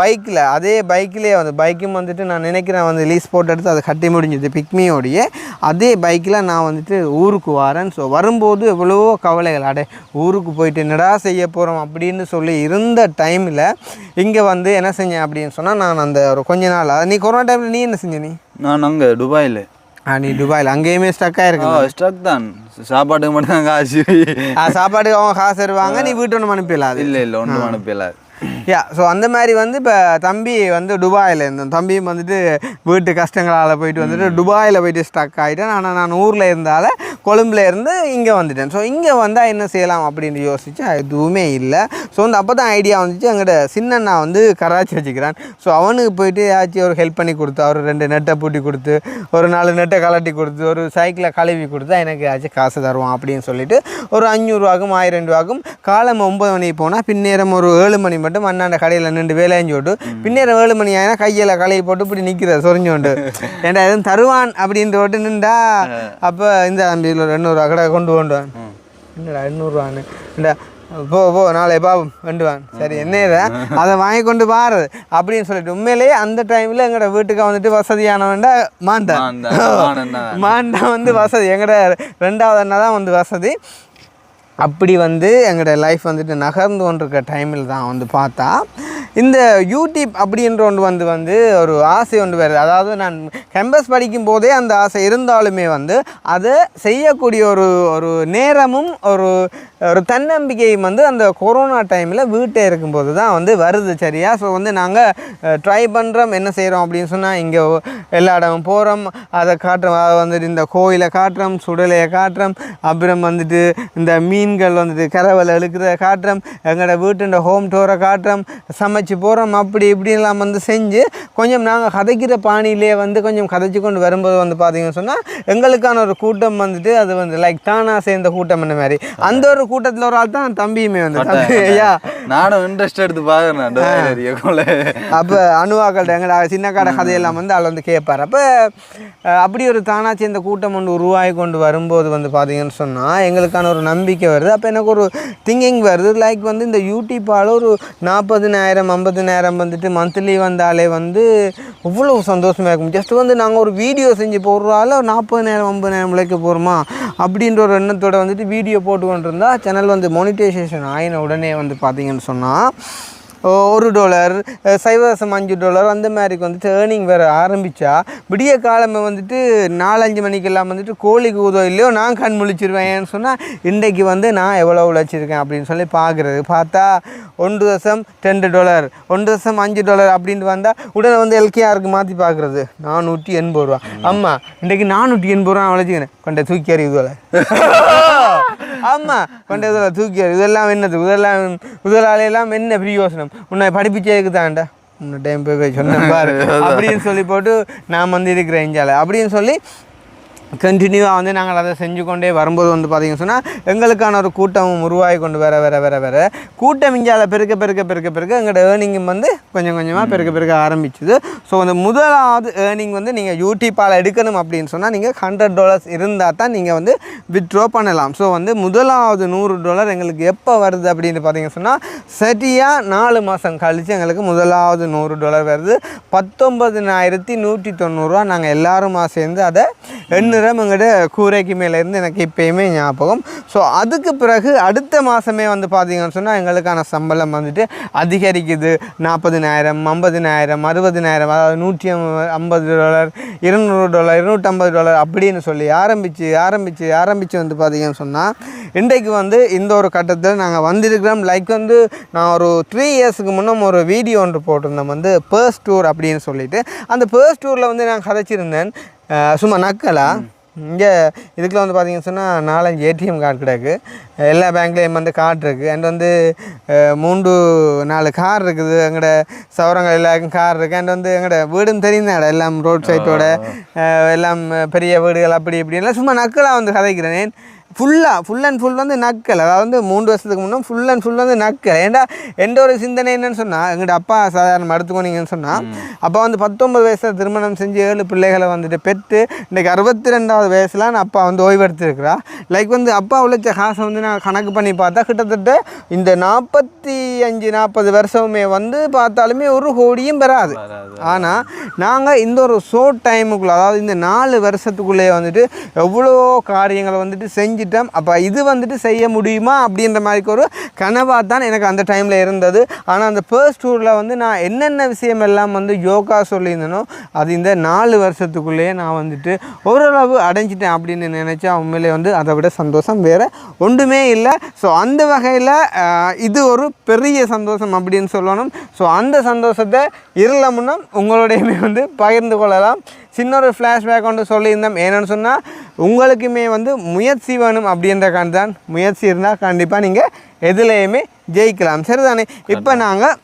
Speaker 1: பைக்கில் அதே பைக்கிலே வந்து பைக்கும் வந்துட்டு நான் நினைக்கிறேன் வந்து லீஸ் போட்டு எடுத்து அதை கட்டி முடிஞ்சது பிக்மியோடைய அதே பைக்கில் நான் வந்துட்டு ஊருக்கு வரேன். ஸோ வரும்போது எவ்வளவோ கவலைகள், அடே ஊருக்கு போயிட்டு என்னடா செய்ய போகிறோம் அப்படின்னு சொல்லி இருந்த டைமில் இங்கே வந்து என்ன செஞ்சேன் அப்படின்னு சொன்னால் நான் அந்த ஒரு கொஞ்ச நாள் நீ கொரோனா டைமில் நீ என்ன செஞ்ச?
Speaker 2: நான் அங்கே துபாயில்.
Speaker 1: நீ துபாயில் அங்கேயுமே ஸ்டக்காக இருக்கு?
Speaker 2: ஸ்டக் தான், சாப்பாட்டுக்கு மட்டும் தான் காசு.
Speaker 1: சாப்பாட்டுக்கு அவங்க காசு தருவாங்க, நீ வீட்டு ஒன்றும் அனுப்பிடலாம்?
Speaker 2: இல்லை ஒன்றும் அனுப்பிடலாம்.
Speaker 1: ஸோ அந்த மாதிரி வந்து இப்போ தம்பி வந்து துபாயில் இருந்தோம். தம்பியும் வந்துட்டு வீட்டு கஷ்டங்களால் போயிட்டு வந்துட்டு துபாயில் போயிட்டு ஸ்டக் ஆகிட்டேன். ஆனால் நான் ஊரில் இருந்தால கொழும்பில் இருந்து இங்கே வந்துட்டேன். ஸோ இங்கே வந்தால் என்ன செய்யலாம் அப்படின்னு யோசிச்சு எதுவுமே இல்லை. ஸோ வந்து அப்போ தான் ஐடியா வந்துச்சு, எங்கள்கிட்ட சின்னண்ணா வந்து கராச்சி வச்சுக்கிறான். ஸோ அவனுக்கு போயிட்டு ஏதாச்சும் ஒரு ஹெல்ப் பண்ணி கொடுத்து ஒரு 2 நெட்டை பூட்டி கொடுத்து ஒரு 4 நெட்டை கலட்டி கொடுத்து ஒரு சைக்கிளை கழுவி கொடுத்தா எனக்கு ஏதாச்சும் காசு தருவான் அப்படின்னு சொல்லிட்டு ஒரு 500 ரூபாக்கும் 1000 ரூபாக்கும் காலம் 9 மணிக்கு போனால் பின்னேரம் ஒரு 7 மணி மட்டும் அண்ணாண்ட கடையில் நின்று வேலைஞ்சு விட்டு பின்னேற 7 மணி ஆயினா கையில் களையை போட்டு இப்படி நிற்கிற சொரிஞ்சோண்டு ஏன்டா எதுவும் தருவான் அப்படின்ட்டு போட்டு நின்றா அப்போ இந்த தம்பியில் ஒரு 200 கடை கொண்டு என்னடா 200 இந்த போ நாளை பாபம் வேண்டுவான் சரி என்ன அதை வாங்கி கொண்டு பாரு அப்படின்னு சொல்லிட்டு உண்மையிலேயே அந்த டைமில் எங்களோட வீட்டுக்கு வந்துட்டு வசதியானவன்டா மாண்டா வந்து வசதி எங்களோட 2வது அண்ணா தான் வந்து வசதி அப்படி வந்து எங்களோட லைஃப் வந்துட்டு நகர்ந்து கொண்டிருக்க டைமில் தான் வந்து பார்த்தா இந்த யூடியூப் அப்படின்ற ஒன்று வந்து ஒரு ஆசை ஒன்று வருது அதாவது நான் கேம்பஸ் படிக்கும் போதே அந்த ஆசை இருந்தாலுமே வந்து அதை செய்யக்கூடிய ஒரு நேரமும் ஒரு தன்னம்பிக்கையும் வந்து அந்த கொரோனா டைமில் வீட்டை இருக்கும்போது தான் வந்து வருது சரியா ஸோ வந்து நாங்கள் ட்ரை பண்ணுறோம் என்ன செய்கிறோம் அப்படின்னு சொன்னால் இங்கே எல்லா இடமும் போகிறோம் அதை காட்டுறோம் அதை வந்துட்டு இந்த கோயிலை காட்டுறோம் சுடலையை காட்டுறோம் அப்புறம் வந்துட்டு இந்த மீன்கள் வந்துட்டு கரவலை இழுக்கிறத காட்டுறோம் எங்களோட வீட்டுன்ற ஹோம் டூரை காட்டுறோம் சமைச்சு போகிறோம் அப்படி இப்படின்லாம் வந்து செஞ்சு கொஞ்சம் நாங்கள் கதைக்கிற பாணியிலே வந்து கொஞ்சம் கதைச்சு கொண்டு வரும்போது வந்து பார்த்தீங்கன்னு சொன்னால் எங்களுக்கான ஒரு கூட்டம் வந்துட்டு அது வந்து லைக் தானா சேர்ந்த கூட்டம் என்ன மாதிரி அந்த ஒரு கூட்டத்தில் ஒரு ஆள் தான் தம்பியுமே வந்து ஐயா
Speaker 2: நானும் இன்ட்ரெஸ்ட் எடுத்து பார்க்குறேன்
Speaker 1: அப்போ அணுவாக்கள்கிட்ட எங்களோட சின்ன கடை கதையெல்லாம் வந்து அவள் வந்து கேட்பார் அப்போ அப்படி ஒரு தானா சேர்ந்த கூட்டம் ஒன்று உருவாகி கொண்டு வரும்போது வந்து பார்த்தீங்கன்னு சொன்னால் எங்களுக்கான ஒரு நம்பிக்கை வருது அப்போ எனக்கு ஒரு திங்கிங் வருது லைக் வந்து இந்த யூடியூப்பால் ஒரு 40,000 50,000 வந்துட்டு மந்த்லி வந்தாலே வந்து இவ்வளோ சந்தோஷமாக இருக்கும் ஜஸ்ட் வந்து நாங்கள் ஒரு வீடியோ செஞ்சு போடுறால 40,000 50,000 உழைக்க போகிறோமா அப்படின்ற ஒரு எண்ணத்தோட வந்துட்டு வீடியோ போட்டு கொண்டு இருந்தால் சேனல் வந்து மோனிட்டைசேஷன் ஆகின உடனே வந்து பார்த்தீங்கன்னு சொன்னால் $1 $0.5 அந்த மாதிரிக்கு வந்துட்டு ஏர்னிங் வேறு ஆரம்பித்தா விடிய காலமே வந்துட்டு 4-5 மணிக்கெல்லாம் வந்துட்டு கோழிக்கு ஊதோ இல்லையோ நான் கண் முழிச்சிருவேன் ஏன்னு சொன்னால் இன்றைக்கு வந்து நான் எவ்வளோ உழைச்சிருக்கேன் அப்படின்னு சொல்லி பார்க்குறது பார்த்தா $1.10 $1.5 அப்படின்ட்டு வந்தால் உடனே வந்து எல்கேஆருக்கு மாற்றி பார்க்குறது 480 ரூபா அம்மா இன்றைக்கு 480 ரூபா உழைச்சிக்கிறேன் கொண்ட தூக்கி அறிவுதோலை ஆமாம் கொண்ட இதில் தூக்கி இதெல்லாம் என்னது முதலாளியெல்லாம் என்ன பிரயோசனம் உன்னை படிப்பிச்சதுக்கு தான்டா உன்னை டைம் போய் சொன்னேன் பாரு அப்படின்னு சொல்லி போட்டு நான் வந்து இருக்கிறேன் இஞ்சால அப்படின்னு சொல்லி கண்டினியூவாக வந்து நாங்கள் அதை செஞ்சு கொண்டே வரும்போது வந்து பார்த்திங்கன்னு சொன்னால் எங்களுக்கான ஒரு கூட்டமும் உருவாகி கொண்டு வர கூட்டம் இஞ்சால பெருக்க எங்களோட ஏர்னிங்கும் வந்து கொஞ்சம் கொஞ்சமாக பெருக்க ஆரம்பிச்சுது ஸோ அந்த முதலாவது ஏர்னிங் வந்து நீங்கள் யூடியூப்பால் எடுக்கணும் அப்படின்னு சொன்னால் நீங்கள் $100 இருந்தால் தான் நீங்கள் வந்து வித்ட்ரா பண்ணலாம் ஸோ வந்து முதலாவது $100 எங்களுக்கு எப்போ வருது அப்படின்னு பார்த்தீங்கன்னு சொன்னால் சரியாக 4 மாதம் கழித்து எங்களுக்கு முதலாவது $100 வருது 19,190 நாங்கள் எல்லாருமா சேர்ந்து அதை எங்கள்கிட்ட கூரைக்கு மேலேருந்து எனக்கு இப்போயுமே ஞாபகம் ஸோ அதுக்கு பிறகு அடுத்த மாதமே வந்து பார்த்தீங்கன்னு சொன்னால் எங்களுக்கான சம்பளம் வந்துட்டு அதிகரிக்குது 40,000 50,000 60,000 அதாவது $150 $200 $250 அப்படின்னு சொல்லி ஆரம்பித்து வந்து பார்த்தீங்கன்னு சொன்னால் இன்றைக்கு வந்து இந்த ஒரு கட்டத்தில் நாங்கள் வந்திருக்கிறோம் லைக் வந்து நான் ஒரு 3 இயர்ஸுக்கு முன்னே ஒரு வீடியோ ஒன்று போட்டிருந்தேன் வந்து பர்ஸ் டூர் அப்படின்னு சொல்லிட்டு அந்த பர்ஸ் டூரில் வந்து நான் கதைச்சிருந்தேன் சும்மா நக்கலா இங்கே இதுக்குள்ள வந்து பார்த்தீங்கன்னு சொன்னால் 4-5 ஏடிஎம் கார்டு கிடக்கு எல்லா பேங்க்லேயும் வந்து கார்டு இருக்குது அண்ட் வந்து 3-4 கார் இருக்குது எங்களோட சவரங்கள் எல்லாருக்கும் கார் இருக்குது அண்ட் வந்து எங்களோட வீடும் தெரியுந்தாடா எல்லாம் ரோட் சைட்டோட எல்லாம் பெரிய வீடுகள் அப்படி இப்படின்லாம் சும்மா நக்கலாக வந்து கதைக்கிறேன் ஃபுல் அண்ட் ஃபுல் வந்து நக்கல் அதாவது வந்து 3 வருஷத்துக்கு முன்னே ஃபுல் அண்ட் ஃபுல் வந்து நக்கல் ஏன்டா எந்த ஒரு சிந்தனை என்னன்னு சொன்னால் எங்கள்கிட்ட அப்பா சாதாரண எடுத்துக்கோனீங்கன்னு சொன்னால் அப்பா வந்து 19 வயசில் திருமணம் செஞ்சு 7 பிள்ளைகளை வந்துட்டு பெற்று இன்றைக்கி 62வது வயசில் நான் அப்பா வந்து ஓய்வெடுத்துருக்கிறா லைக் வந்து அப்பா உழைச்ச காசை வந்து நான் கணக்கு பண்ணி பார்த்தா கிட்டத்தட்ட இந்த 45-40 வருஷமே வந்து பார்த்தாலுமே ஒரு கோடியும் பெறாது ஆனால் நாங்கள் இந்த ஒரு ஷோர்ட் டைமுக்குள்ளே அதாவது இந்த 4 வருஷத்துக்குள்ளேயே வந்துட்டு எவ்வளோ காரியங்களை வந்துட்டு செஞ்சுட்டோம் அப்போ இது வந்துட்டு செய்ய முடியுமா அப்படின்ற மாதிரி ஒரு கனவாக தான் எனக்கு அந்த டைமில் இருந்தது ஆனால் அந்த ஃபர்ஸ்ட் டூரில் வந்து நான் என்னென்ன விஷயம் எல்லாம் வந்து யோகா சொல்லியிருந்தேனோ அது இந்த 4 வருஷத்துக்குள்ளேயே நான் வந்துட்டு ஓரளவு அடைஞ்சிட்டேன் அப்படின்னு நினச்சா உண்மையிலே வந்து அதை விட சந்தோஷம் வேறு ஒன்றுமே இல்லை ஸோ அந்த வகையில் இது ஒரு பெரிய சந்தோஷம் அப்படின்னு சொல்லணும் ஸோ அந்த சந்தோஷத்தை இருளமுன்னா உங்களோடையுமே வந்து பகிர்ந்து கொள்ளலாம் சின்ன ஒரு ஃப்ளாஷ்பேக் ஒன்று சொல்லியிருந்தோம் ஏன்னு சொன்னால் உங்களுக்குமே வந்து முயற்சி வேணும் அப்படின்றக்காண்டி தான் முயற்சி இருந்தால் கண்டிப்பாக நீங்கள் எதுலேயுமே ஜெயிக்கலாம் சரிதானே இப்போ நாங்கள்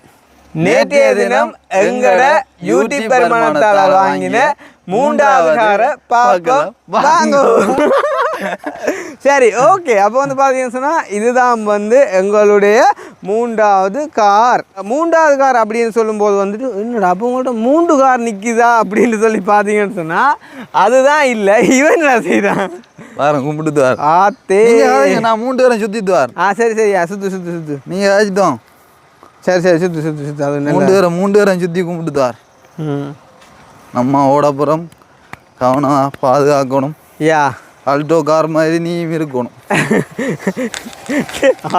Speaker 1: நேற்றைய தினம் எங்களோட யூடியூப் வருமானத்தால் வாங்கின 3வது காரை பார்க்க வாங்குவோம் சரி ஓகே அப்போ வந்து பார்த்தீங்கன்னு சொன்னால் இதுதான் வந்து எங்களுடைய மூன்றாவது கார் அப்படின்னு சொல்லும்போது வந்துட்டு என்னடா அப்போ உங்கள்கிட்ட 3 கார் நிற்கிதா அப்படின்னு சொல்லி பார்த்தீங்கன்னு சொன்னால் அதுதான் இல்லை, இவன் என்ன செய்தான்
Speaker 2: வாரம் கும்பிட்டு வார்
Speaker 1: ஆத்தே
Speaker 2: நான் 3 பேரும் சுத்திட்டு வார்.
Speaker 1: சரி சுத்து
Speaker 2: நீங்க ஆச்சுட்டோம்.
Speaker 1: சரி சுத்து அது
Speaker 2: 3 பேரும் சுத்தி கும்பிட்டு வார். நம்ம ஓடப்புறம் கவனம் பாதுகாக்கணும்.
Speaker 1: யா
Speaker 2: ஆல்டோ கார் மாதிரி நீ இருக்கணும்.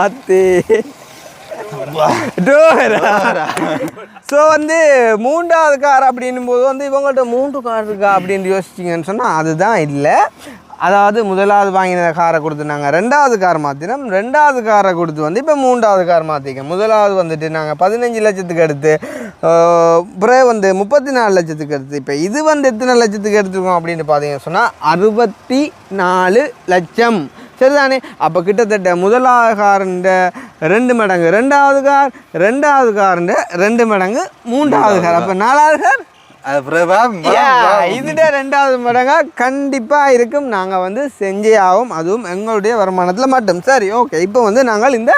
Speaker 1: ஆத்தே ஸோ வந்து 3வது கார் அப்படின்னும் போது வந்து இவங்கள்ட்ட 3 கார் இருக்கா அப்படின்னு யோசிச்சிங்கன்னு சொன்னால் அதுதான் இல்லை. அதாவது முதலாவது வாங்கின காரை கொடுத்து நாங்கள் 2வது கார் மாற்றினோம், 2வது காரை கொடுத்து வந்து இப்போ 3வது கார் மாற்றிக்கோம். முதலாவது வந்துட்டு நாங்கள் 15 லட்சத்துக்கு எடுத்து பிறகு வந்து 34 லட்சத்துக்கு எடுத்து இப்போ இது வந்து எத்தனை லட்சத்துக்கு எடுத்துருக்கோம் அப்படின்னு பார்த்தீங்கன்னு சொன்னால் 64 லட்சம். சரிதானே? அப்போ கிட்டத்தட்ட முதலாவது காருண்ட 2 மடங்கு, 2வது காருண்ட 2 மடங்கு 3வது கார், அப்போ 4வது கார் இதுட 2வது மடங்கா கண்டிப்பாக இருக்கும். நாங்கள் வந்து செஞ்சே ஆகும், அதுவும் எங்களுடைய வருமானத்தில் மட்டும். சரி, ஓகே. இப்போ வந்து நாங்கள் இந்த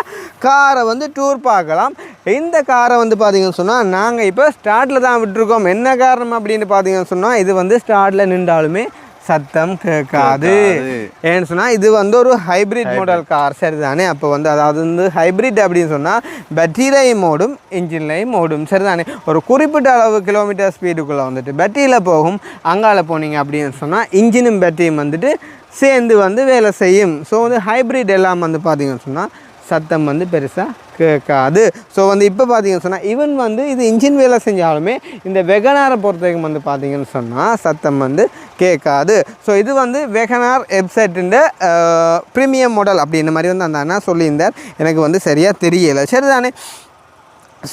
Speaker 1: காரை வந்து டூர் பார்க்கலாம். இந்த காரை வந்து பார்த்தீங்கன்னு சொன்னால் நாங்கள் இப்போ ஸ்டார்ட்டில் தான் விட்டுருக்கோம். என்ன காரணம் அப்படின்னு பார்த்தீங்கன்னு சொன்னால் இது வந்து ஸ்டார்ட்டில் நின்றாலுமே சத்தம் கேட்காது. ஏன்னு சொன்னால் இது வந்து ஒரு ஹைப்ரிட் மாடல் கார். சரிதானே? அப்போ வந்து அதாவது வந்து ஹைப்ரிட் அப்படின்னு சொன்னால் பேட்டரியிலையும் ஓடும், இன்ஜின்லையும் ஓடும். சரிதானே? ஒரு குறிப்பிட்ட அளவு கிலோமீட்டர் ஸ்பீடுக்குள்ளே வந்துட்டு பேட்டரியில் போகும். அங்கால போனீங்க அப்படின்னு சொன்னால் இன்ஜினும் பேட்டரியும் வந்துட்டு சேர்ந்து வந்து வேலை செய்யும். ஸோ வந்து ஹைப்ரிட் எல்லாம் வந்து பார்த்தீங்கன்னு சொன்னால் சத்தம் வந்து பெருசாக கேட்காது. ஸோ வந்து இப்போ பார்த்தீங்கன்னு சொன்னால் ஈவன் வந்து இது இன்ஜின் வேலை செஞ்சாலுமே இந்த வெகனாரை பொறுத்த வரைக்கும் வந்து பார்த்தீங்கன்னு சொன்னால் சத்தம் வந்து கேட்காது. ஸோ இது வந்து வெகனார் வெப்சைட்டுன்ற ப்ரீமியம் மாடல் அப்படின்ற மாதிரி வந்து அந்த அண்ணா சொல்லியிருந்தார். எனக்கு வந்து சரியாக தெரியலை. சரிதானே?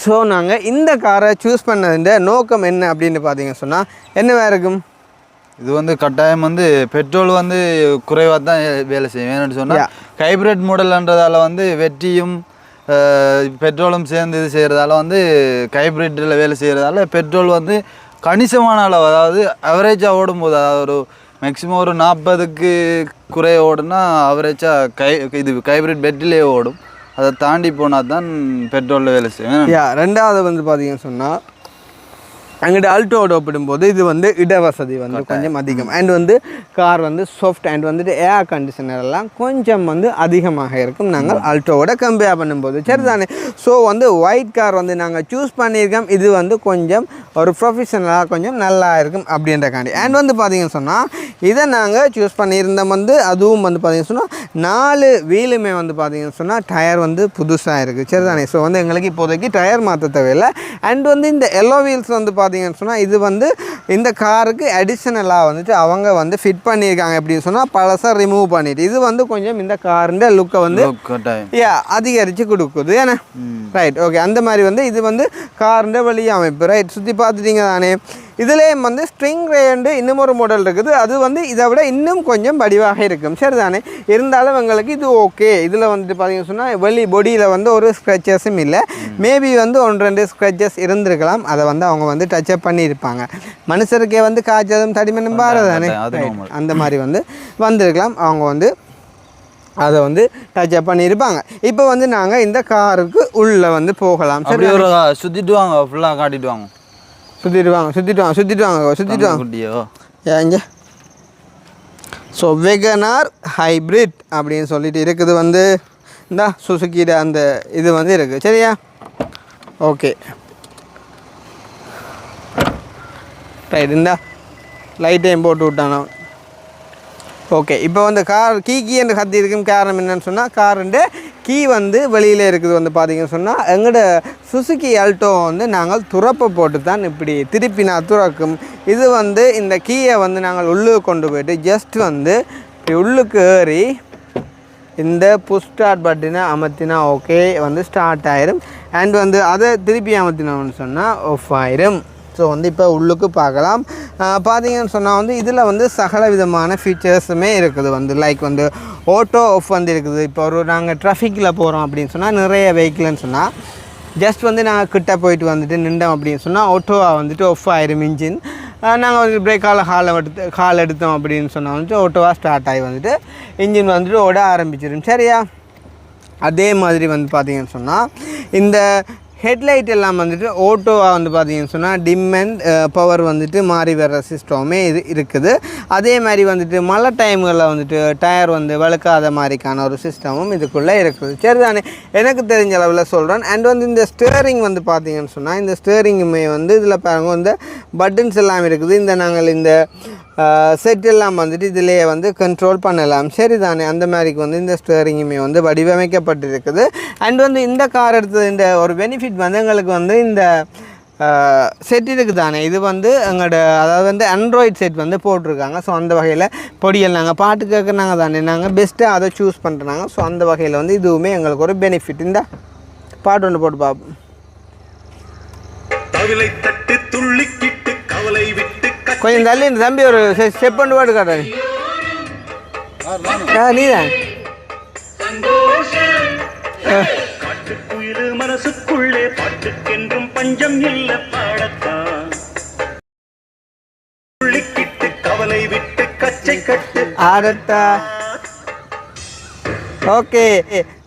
Speaker 1: ஸோ நாங்கள் இந்த காரை சூஸ் பண்ணதுன்ற நோக்கம் என்ன அப்படின்னு பார்த்தீங்கன்னு சொன்னால் என்னவா இருக்கும்?
Speaker 2: இது வந்து கட்டாயம் வந்து பெட்ரோல் வந்து குறைவாக தான் வேலை செய்யும். ஏன்னு சொன்னால் ஹைப்ரிட் மாடல்ன்றதால வந்து வெற்றியும் பெட்ரோலும் சேர்ந்து இது செய்கிறதால வந்து ஹைப்ரிட்டில் வேலை செய்கிறதால பெட்ரோல் வந்து கணிசமான அளவு, அதாவது அவரேஜாக ஓடும்போது, அதாவது ஒரு மேக்ஸிமம் ஒரு 40க்கு குறைய ஓடுனா அவரேஜாக இது ஹைப்ரிட் பெட்ரிலே ஓடும். அதை தாண்டி போனால் தான் பெட்ரோலில் வேலை செய்யும்.
Speaker 1: 2வது வந்து பார்த்தீங்கன்னு சொன்னால் அங்கிட்ட அல்டோவோட ஒப்பிடும்போது இது வந்து இடவசதி வந்து கொஞ்சம் அதிகம். அண்ட் வந்து கார் வந்து சாஃப்ட் அண்ட் வந்துட்டு ஏர் கண்டிஷனர் எல்லாம் கொஞ்சம் வந்து அதிகமாக இருக்கும் நாங்கள் அல்டோவோட கம்பேர் பண்ணும்போது. சரிதானே? ஸோ வந்து ஒயிட் கார் வந்து நாங்கள் சூஸ் பண்ணியிருக்கோம். இது வந்து கொஞ்சம் ஒரு ப்ரொஃபஷனலாக கொஞ்சம் நல்லா இருக்கும் அப்படின்றக்காண்டி. அண்ட் வந்து பார்த்தீங்கன்னு சொன்னால் இதை நாங்கள் சூஸ் பண்ணியிருந்தோம் வந்து அதுவும் வந்து பார்த்தீங்கன்னு சொன்னால் 4 வீலுமே வந்து பார்த்தீங்கன்னு சொன்னால் டயர் வந்து புதுசாக இருக்குது. சரிதானே? ஸோ வந்து எங்களுக்கு இப்போதைக்கு டயர் மாற்ற தேவையில்லை. அண்ட் வந்து இந்த எல்லோ வீல்ஸ் வந்து பார்த்தீங்கன்னு சொன்னால் இது வந்து இந்த காருக்கு அடிஷ்னலாக வந்துட்டு அவங்க வந்து ஃபிட் பண்ணியிருக்காங்க. எப்படின்னு சொன்னால் பழசாக ரிமூவ் பண்ணிட்டு இது வந்து கொஞ்சம் இந்த காருன்ற லுக்கை வந்து அதிகரித்து கொடுக்குது. ஏன்னா ரைட், ஓகே. அந்த மாதிரி வந்து இது வந்து காருன்ற வழி அமைப்பு. ரைட், சுற்றி பார்த்துட்டீங்க தானே? இதுலேயே வந்து ஸ்ட்ரிங் ரேண்டு இன்னும் ஒரு மாடல் இருக்குது. அது வந்து இதை விட இன்னும் கொஞ்சம் வடிவாக இருக்கும். சரிதானே? இருந்தாலும் எங்களுக்கு இது ஓகே. இதில் வந்துட்டு பார்த்தீங்கன்னு சொன்னால் வெளி பொடியில் வந்து ஒரு ஸ்க்ரெச்சஸும் இல்லை. மேபி வந்து 1-2 ஸ்க்ரெச்சஸ் இருந்திருக்கலாம். அதை வந்து அவங்க வந்து டச்சப் பண்ணியிருப்பாங்க. மனுஷருக்கே வந்து காய்ச்சதும் தடிமனும் பாருதானே, அந்த மாதிரி வந்து வந்திருக்கலாம். அவங்க வந்து அதை வந்து டச்சப் பண்ணியிருப்பாங்க. இப்போ வந்து நாங்கள் இந்த காருக்கு உள்ளே வந்து போகலாம். சரி,
Speaker 2: சுற்றிட்டு வாங்க, ஃபுல்லாக காட்டிட்டு வாங்க.
Speaker 1: சுற்றிட்டு வாங்க ஏங்க. ஸோ வெகனார் ஹைப்ரிட் அப்படின்னு சொல்லிட்டு இருக்குது வந்து இந்த சுசுக்கிட அந்த இது வந்து இருக்குது. சரியா? Okay right. இந்த லைட்டையும் போட்டு விட்டானோ. ஓகே, இப்போ வந்து கார் கீ என்று கத்தி இருக்கும். காரணம் என்னன்னு சொன்னால் காருண்டு கீ வந்து வெளியில் இருக்குது. வந்து பார்த்தீங்கன்னு சொன்னால் எங்களோட சுசுக்கி ஆல்டோ வந்து நாங்கள் துறப்பை போட்டு தான் இப்படி திருப்பி நான் துறக்கும். இது வந்து இந்த கீயை வந்து நாங்கள் உள்ளுக்கு கொண்டு போய்ட்டு ஜஸ்ட் வந்து இப்படி உள்ளுக்கு ஏறி இந்த புஷ் ஸ்டார்ட் பட்டினை அமர்த்தினா ஓகே வந்து ஸ்டார்ட் ஆயிரும். அண்ட் வந்து அதை திருப்பி அமர்த்தினோம்னு சொன்னால் ஆஃப் ஆயிரும். ஸோ வந்து இப்போ உள்ளுக்கு பார்க்கலாம். பார்த்தீங்கன்னு சொன்னால் வந்து இதில் வந்து சகல விதமான ஃபீச்சர்ஸுமே இருக்குது. வந்து லைக் வந்து ஆட்டோ ஆஃப் வந்து இருக்குது. இப்போ ஒரு நாங்கள் ட்ராஃபிக்கில் போகிறோம் அப்படின்னு சொன்னால் நிறைய வெஹிக்கிள்னு சொன்னால் ஜஸ்ட் வந்து நாங்கள் கிட்ட போயிட்டு வந்துட்டு நின்றோம் அப்படின்னு சொன்னால் ஆட்டோவாக வந்துட்டு ஆஃப் ஆயிரும் இன்ஜின். நாங்கள் வந்து பிரேக்கால் கால் எடுத்தோம் அப்படின்னு சொன்னால் வந்துட்டு ஆட்டோவாக ஸ்டார்ட் ஆகி வந்துட்டு இன்ஜின் வந்துட்டு ஓட ஆரம்பிச்சிடும். சரியா? அதே மாதிரி வந்து பார்த்தீங்கன்னு சொன்னால் இந்த ஹெட்லைட் எல்லாம் வந்துட்டு ஓட்டோவாக வந்து பார்த்தீங்கன்னு சொன்னால் டிம் அண்ட் பவர் வந்துட்டு மாறி வர்ற சிஸ்டமே இது இருக்குது. அதே மாதிரி வந்துட்டு மழை டைம்களில் வந்துட்டு டயர் வந்து வழுக்காத மாதிரிக்கான ஒரு சிஸ்டமும் இதுக்குள்ளே இருக்குது. சரிதானே, எனக்கு தெரிஞ்ச அளவில் சொல்கிறேன். அண்ட் வந்து இந்த ஸ்டேரிங் வந்து பார்த்தீங்கன்னு சொன்னால் இந்த ஸ்டேரிங்குமே வந்து இதில் பாருங்க இந்த பட்டன்ஸ் எல்லாம் இருக்குது. இந்த நாங்கள் இந்த செட் எல்லாம் வந்துட்டு இதிலேயே வந்து கண்ட்ரோல் பண்ணலாம். சரிதானே, அந்த மாதிரிக்கு வந்து இந்த ஸ்டேரிங்குமே வந்து வடிவமைக்கப்பட்டிருக்குது. அண்ட் வந்து இந்த கார் எடுத்தது இந்த ஒரு பெனிஃபிட் வந்து எங்களுக்கு வந்து இந்த செட் இருக்குது தானே, இது வந்து எங்களோட அதாவது வந்து ஆண்ட்ராய்ட் செட் வந்து போட்டிருக்காங்க. ஸோ அந்த வகையில் பொடியல் நாங்கள் பாட்டு கேட்குறாங்க தானே, நாங்கள் பெஸ்ட்டாக அதை சூஸ் பண்ணுறாங்க. ஸோ அந்த வகையில் வந்து இதுவுமே எங்களுக்கு ஒரு பெனிஃபிட். இந்த பாட்டு ஒன்று போட்டு பார்ப்போம். கொஞ்சம் தள்ளி இந்த தம்பி ஒரு ஸ்டெப் பண்ணி பாட்டு காட்டுறேன். நீதான் மனசுக்குள்ளே பாட்டுக்கென்றும் பஞ்சம் இல்ல பாடத்தான் கவலை விட்டு கச்சை கட்டு ஆடத்தா. ஓகே,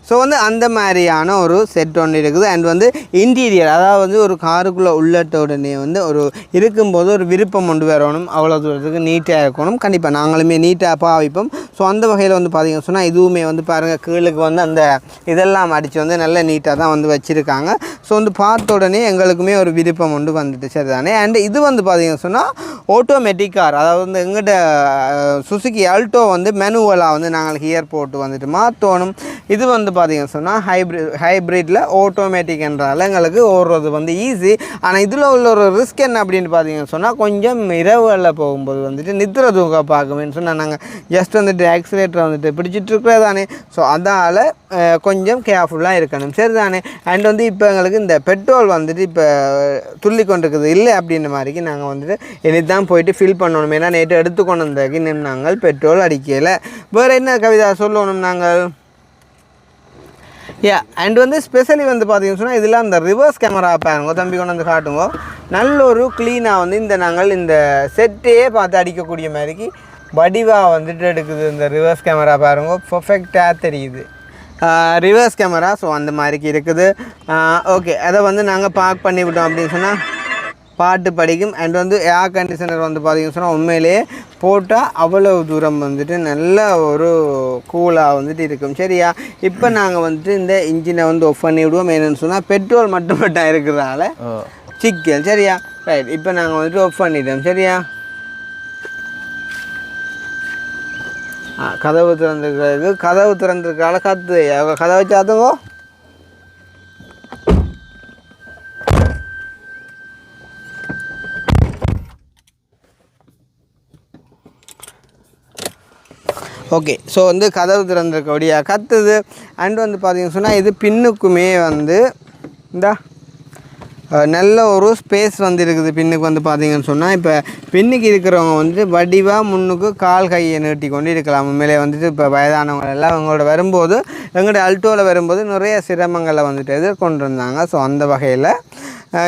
Speaker 1: ஸோ வந்து அந்த மாதிரியான ஒரு செட் ஒன்று இருக்குது. அண்ட் வந்து இன்டீரியர் அதாவது வந்து ஒரு காருக்குள்ளே உள்ளட்ட உடனே வந்து ஒரு இருக்கும்போது ஒரு விருப்பம் கொண்டு வரணும், அவ்வளோ தூரத்துக்கு நீட்டாக இருக்கணும். கண்டிப்பாக நாங்களுமே நீட்டாக பாவிப்போம். ஸோ அந்த வகையில் வந்து பார்த்திங்கன்னு சொன்னால் இதுவுமே வந்து பாருங்கள் கீழுக்கு வந்து அந்த இதெல்லாம் அடித்து வந்து நல்ல நீட்டாக தான் வந்து வச்சுருக்காங்க. ஸோ வந்து பார்த்த உடனே எங்களுக்குமே ஒரு விருப்பம் கொண்டு வந்துட்டு. சரிதானே, அண்ட் இது வந்து பார்த்திங்கன்னு சொன்னால் ஆட்டோமேட்டிக் கார், அதாவது வந்து எங்கிட்ட சுசுகி ஆல்டோ வந்து மெனுவலாக வந்து நாங்கள் ஹியர் போட்டு வந்துட்டு மாற்றணும். இது வந்து பார்த்தீங்கன்னு சொன்னால் ஹைப்ரிட்டில் ஆட்டோமேட்டிக் என்றால் எங்களுக்கு ஓடுறது வந்து ஈஸி. ஆனால் இதில் உள்ள ஒரு ரிஸ்க் என்ன அப்படின்னு பார்த்தீங்கன்னு சொன்னால் கொஞ்சம் இரவுகளில் போகும்போது வந்துட்டு நித்திர தூங்க பார்க்குமேன்னு சொன்னால் நாங்கள் ஜஸ்ட் வந்துட்டு ஆக்சிலேட்டரை வந்துட்டு பிடிச்சிட்டு இருக்கிறதானே. ஸோ அதால் கொஞ்சம் கேர்ஃபுல்லாக இருக்கணும். சரிதானே, அண்ட் வந்து இப்போ எங்களுக்கு இந்த பெட்ரோல் வந்துட்டு இப்போ துள்ளி கொண்டிருக்குது இல்லை அப்படின்ற மாதிரிக்கு நாங்கள் வந்துட்டு இனி தான் போயிட்டு ஃபில் பண்ணணும். ஏன்னா நேற்று எடுத்துக்கொண்டு வந்ததுக்கு இன்னும் நாங்கள் பெட்ரோல் அடிக்கலை. வேறு என்ன கவிதா சொல்லணும் நாங்கள்? அண்ட் வந்து ஸ்பெஷலி வந்து பார்த்தீங்கன்னு சொன்னால் இதில் அந்த ரிவர்ஸ் கேமரா பாருங்க தம்பி கொண்டு வந்து காட்டுங்க. நல்ல ஒரு க்ளீனாக வந்து இந்த நாங்கள் இந்த செட்டையே பார்த்து அடிக்கக்கூடிய மாதிரிக்கு வடிவாக வந்துட்டு எடுக்குது. இந்த ரிவர்ஸ் கேமரா பாருங்க பர்ஃபெக்டாக தெரியுது ரிவர்ஸ் கேமரா. ஸோ அந்த மாதிரிக்கு இருக்குது. ஓகே, அதை வந்து நாங்கள் பார்க் பண்ணிவிட்டோம் அப்படின்னு சொன்னால் பாட்டு படிக்கும். அண்ட் வந்து ஏர் கண்டிஷனர் வந்து பார்த்திங்கன்னு சொன்னால் உண்மையிலேயே போட்டால் அவ்வளோ தூரம் வந்துட்டு நல்ல ஒரு கூலாக வந்துட்டு இருக்கும். சரியா, இப்போ நாங்கள் வந்துட்டு இந்த இன்ஜினை வந்து ஆஃப் பண்ணி விடுவோம். என்னென்னு சொன்னால் பெட்ரோல் மட்டும் இருக்கிறதால சிக்கல். சரியா, ரைட், இப்போ நாங்கள் வந்துட்டு ஆஃப் பண்ணிட்டோம். சரியா, கதவு திறந்துருக்கால கத்து கதவை சாத்துங்கோ. ஓகே, ஸோ வந்து கதவு திறந்துருக்கபடியா கத்துது. அண்ட் வந்து பார்த்தீங்கன்னு சொன்னால் இது பின்னுக்குமே வந்து இந்த நல்ல ஒரு ஸ்பேஸ் வந்து இருக்குது. பின்னுக்கு வந்து பார்த்தீங்கன்னு சொன்னால் இப்போ பின்னுக்கு இருக்கிறவங்க வந்துட்டு வடிவாக முன்னுக்கு கால் கையை நீட்டி கொண்டு இருக்கலாம். உண்மையிலே வந்துட்டு இப்போ வயதானவங்க எல்லாம் அவங்களோட வரும்போது எங்களோட அல்டோவில் வரும்போது நிறைய சிரமங்களை வந்துட்டு எதிர்கொண்டு இருந்தாங்க. ஸோ அந்த வகையில்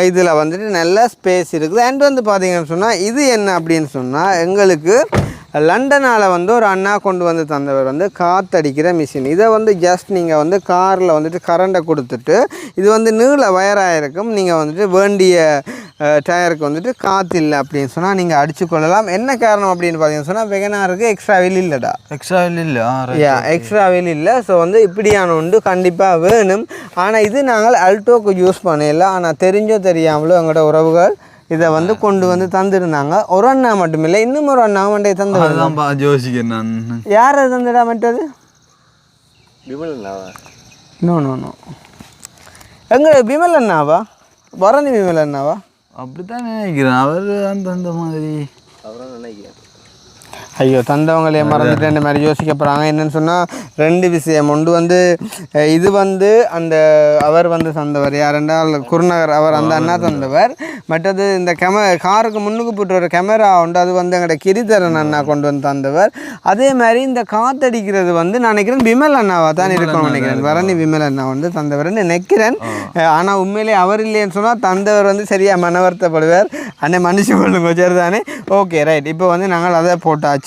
Speaker 1: இதில் வந்துட்டு நல்ல ஸ்பேஸ் இருக்குது. அண்ட் வந்து பார்த்தீங்கன்னு சொன்னால் இது என்ன அப்படின்னு சொன்னால் எங்களுக்கு லண்டனால் வந்து ஒரு அண்ணா கொண்டு வந்து தந்தவர் வந்து காற்றடிக்கிற மிஷின். இதை வந்து ஜஸ்ட் நீங்கள் வந்து காரில் வந்துட்டு கரண்டை கொடுத்துட்டு இது வந்து நீள வயராக இருக்கும். நீங்கள் வந்துட்டு வேண்டிய டயருக்கு வந்துட்டு காற்று இல்லை அப்படின்னு சொன்னால் நீங்கள் அடித்து கொள்ளலாம். என்ன காரணம் அப்படின்னு பார்த்தீங்கன்னு சொன்னால் வெகனாருக்கு எக்ஸ்ட்ரா வீல் இல்லைடா. எக்ஸ்ட்ரா வீல் இல்லை. ஸோ வந்து இப்படியான உண்டு கண்டிப்பாக வேணும். ஆனால் இது நாங்கள் அல்டோக்கு யூஸ் பண்ணல. ஆனால் தெரிஞ்சோ தெரியாமலோ எங்களோட உறவுகள் இதை வந்து கொண்டு வந்து தந்துருந்தாங்க. ஒரு அண்ணா மட்டும் இல்லை, இன்னும் ஒரு அண்ணா மண்டே தந்து யார் அது தந்துடா மற்றது? நோ நோ நோ எங்க விமல் அண்ணாவா? பரணி விமல் அண்ணாவா?
Speaker 2: அப்படித்தான் நினைக்கிறேன். அவர் அந்த மாதிரி நினைக்கிறேன்.
Speaker 1: ஐயோ, தந்தவங்களே மறந்துட்டு இந்த மாதிரி யோசிக்க போகிறாங்க. என்னென்னு சொன்னால் ரெண்டு விஷயம். ஒன்று வந்து இது வந்து அந்த அவர் வந்து தந்தவர் யாரென்றால் குருநகர் அவர் அந்த அண்ணா தந்தவர். மற்றது இந்த காருக்கு முன்னுக்கு போட்டு ஒரு கேமரா உண்டு, அது வந்து எங்களோட கிரிதரன் அண்ணா கொண்டு வந்து தந்தவர். அதே மாதிரி இந்த காற்றடிக்கிறது வந்து நான் நினைக்கிறேன் விமல் அண்ணாவா தான் இருக்கணும்னு நினைக்கிறேன். வரணி விமல் அண்ணா வந்து தந்தவர்னு நினைக்கிறேன். ஆனால் உண்மையிலே அவர் இல்லைன்னு சொன்னால் தந்தவர் வந்து சரியாக மனவர்த்தப்படுவார். அண்ணே மன்னிச்சு கொள்ளுங்க. சரிதானே, ஓகே ரைட். இப்போ வந்து நாங்கள் அதை போட்டாச்சு.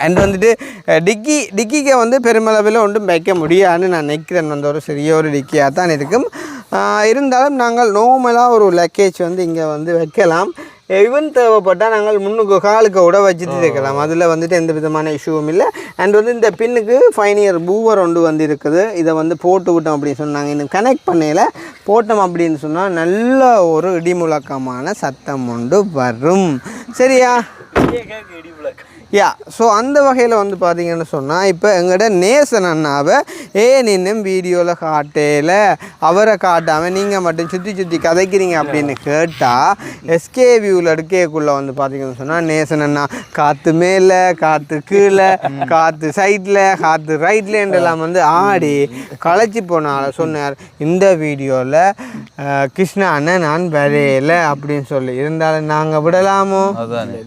Speaker 1: அண்ட் வந்துட்டு டிக்கிக்கு வந்து பெருமளவில் ஒன்றும் வைக்க முடியாதுன்னு நான் நினைக்கிறேன். வந்து ஒரு சிறிய ஒரு டிக்கியாக தான் இருக்கும். இருந்தாலும் நாங்கள் நார்மலாக ஒரு லக்கேஜ் வந்து இங்கே வந்து வைக்கலாம். ஈவன் தேவைப்பட்டால் நாங்கள் முன்னுக்கு காலுக்கு கூட வச்சுட்டு இருக்கலாம். அதில் வந்துட்டு எந்த விதமான இஷ்யூவும் இல்லை. அண்ட் வந்து இந்த பின்னுக்கு 5 இயர் பூவர் ஒன்று வந்து இருக்குது. இதை வந்து போட்டு விட்டோம் அப்படின்னு சொன்னாங்க. இன்னும் கனெக்ட் பண்ணையில் போட்டோம் அப்படின்னு சொன்னால் நல்ல ஒரு இடிமுழக்கமான சத்தம் ஒன்று வரும். சரியா? யா. ஸோ அந்த வகையில் வந்து பார்த்தீங்கன்னு சொன்னால் இப்போ எங்கள்கிட்ட நேசன் அண்ணாவை ஏன் இன்னும் வீடியோவில் காட்டையில் அவரை காட்டாமல் நீங்கள் மட்டும் சுற்றி கதைக்கிறீங்க அப்படின்னு கேட்டால் எஸ்கே வியூவில் எடுக்கக்குள்ளே வந்து பார்த்தீங்கன்னு சொன்னால் நேசன் அண்ணா காற்று மேலே காற்று கீழே காற்று சைடில் காற்று ரைட்லேண்டெல்லாம் வந்து ஆடி களைச்சி போனால சொன்னார் இந்த வீடியோவில் கிருஷ்ணா அண்ணன் நான் வரையலை அப்படின்னு சொல்லி. இருந்தாலும் நாங்கள் விடலாமோ?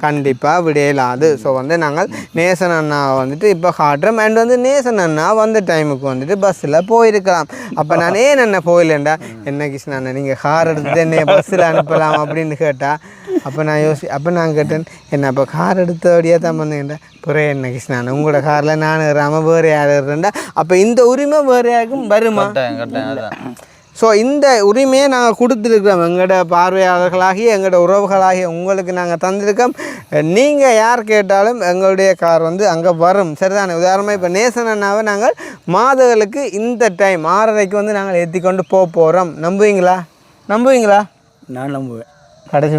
Speaker 1: கண்டிப்பாக விடையலாது. ஸோ வந்து நாங்கள் நேசன் அண்ணா வந்துட்டு இப்போ காட்டுறோம். அண்ட் வந்து நேசன் அண்ணா வந்த டைமுக்கு வந்துட்டு பஸ்ஸில் போயிருக்கலாம். அப்போ நான் ஏன் அண்ணன் போயிலேண்டா என்ன கிருஷ்ணா அண்ணன் நீங்கள் கார் எடுத்துட்டு என்ன பஸ்ஸில் அனுப்பலாம் அப்படின்னு கேட்டால் அப்போ நான் கேட்டேன் என்ன அப்போ கார் எடுத்தபடியாக தான் வந்தேன்டா. புறைய என்ன கிருஷ்ணா அண்ணன் உங்களோட காரில் நான் ஏறாமல் வேறு யார் ஏறுறேன்டா. அப்போ இந்த உரிமை வேறு யாருக்கும் வருமா? ஸோ இந்த உரிமையை நாங்கள் கொடுத்துருக்குறோம். எங்களோட பார்வையாளர்களாகிய எங்களோட உறவுகளாகிய உங்களுக்கு நாங்கள் தந்திருக்கோம். நீங்கள் யார் கேட்டாலும் எங்களுடைய கார் வந்து அங்கே வரும். சரிதானே? உதாரணமாக இப்போ நேசன் அண்ணாவை நாங்கள் மாதங்களுக்கு இந்த டைம் 6:30க்கு வந்து நாங்கள் ஏற்றி கொண்டு போகிறோம். நம்புவீங்களா?
Speaker 3: நான் நம்புவேன்.
Speaker 1: கடைசி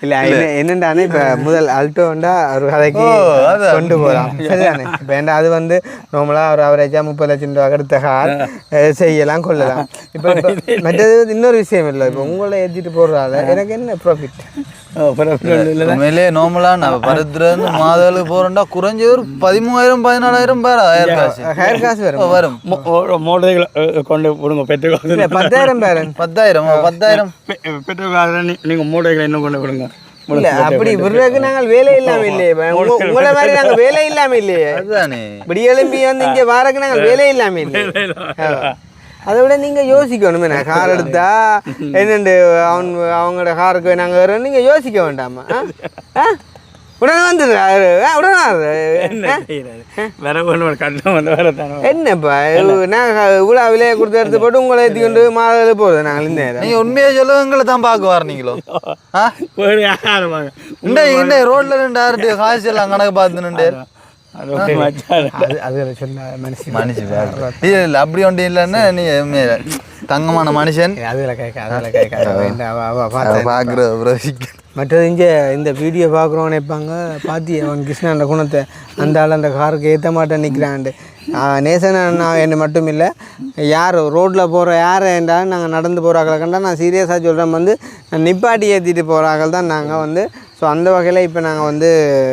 Speaker 1: இல்லை இல்லை என்னென்றானே இப்போ முதல் அல்டோண்டா ஒரு கதைக்கு கொண்டு போகலாம். சரிதானே? இப்போ ஏன்டா அது வந்து நார்மலாக ஒரு அவரேஜாக 30 லட்சம் ரூபா அடுத்த கார் செய்யலாம் கொள்ளலாம். இப்போ மற்றது இன்னொரு விஷயம் இல்லை. இப்போ உங்களை ஏற்றிட்டு போடுறால எனக்கு என்ன ப்ராஃபிட்?
Speaker 2: உண்மையிலே நார்மலாக நம்ம பருத்துலேருந்து மாதங்களுக்கு போகிறோம்டா குறைஞ்ச ஒரு 13,000-14,000 பேர் ஹேர் காசு வரும்.
Speaker 3: மோட்டர்களை கொண்டு போடுங்க. பெட்ரோல்
Speaker 1: 10,000 பேர்
Speaker 2: 10,000
Speaker 3: பெட்ரோல் நீங்கள் மூட்டைகளை இன்னும் கொண்டு கொடுங்க.
Speaker 1: இல்ல அப்படி விடுறதுக்கு நாங்கள் வேலை இல்லாம இல்லையே. உங்களை மாதிரி நாங்கள் வேலை இல்லாம இல்லையே.
Speaker 2: அதுதானே
Speaker 1: இப்படி எழும்பி வந்து இங்கே வாரக்கு நாங்கள் வேலை இல்லாம இல்லையே. அதை விட நீங்கள் யோசிக்கணுமே. நான் கார் எடுத்தா என்னண்டு அவங்களோட காருக்கு நாங்கள் வரோம் நீங்கள் யோசிக்க வேண்டாமா? உடனே வந்துடுறாரு என்னப்பா நான் இவ்வளோ விலையை கொடுத்து எடுத்து போட்டு உங்களை ஏற்றி கொண்டு மாதத்தில் போகுது. நாங்கள் இந்த
Speaker 2: உண்மையை சொல்ல எங்களை தான் பார்க்க வரீங்களோ? இந்த ரோட்ல 2 காசு எல்லாம் கணக்கு பார்த்துன்னு அப்படி ஒன்றும் இல்லைன்னா நீ தங்கமான மனுஷன்
Speaker 1: மற்றது இங்கே இந்த வீடியோ பார்க்குறோன்னு நினைப்பாங்க பார்த்தி அவன் கிருஷ்ணன் குணத்தை அந்த ஆள் அந்த காருக்கு ஏற்ற மாட்டேன் நிற்கிறான்ட்டு. நேசன் நான் என்ன மட்டும் இல்லை யார் ரோட்டில் போகிற யார் என்றாலும் நாங்கள் நடந்து போகிறாக்களை கண்டா நான் சீரியஸாக சொல்கிறேன் வந்து நிப்பாட்டி ஏற்றிட்டு போகிறாக்கள் தான் நாங்கள் வந்து. ஸோ அந்த வகையில் இப்போ நாங்கள் வந்து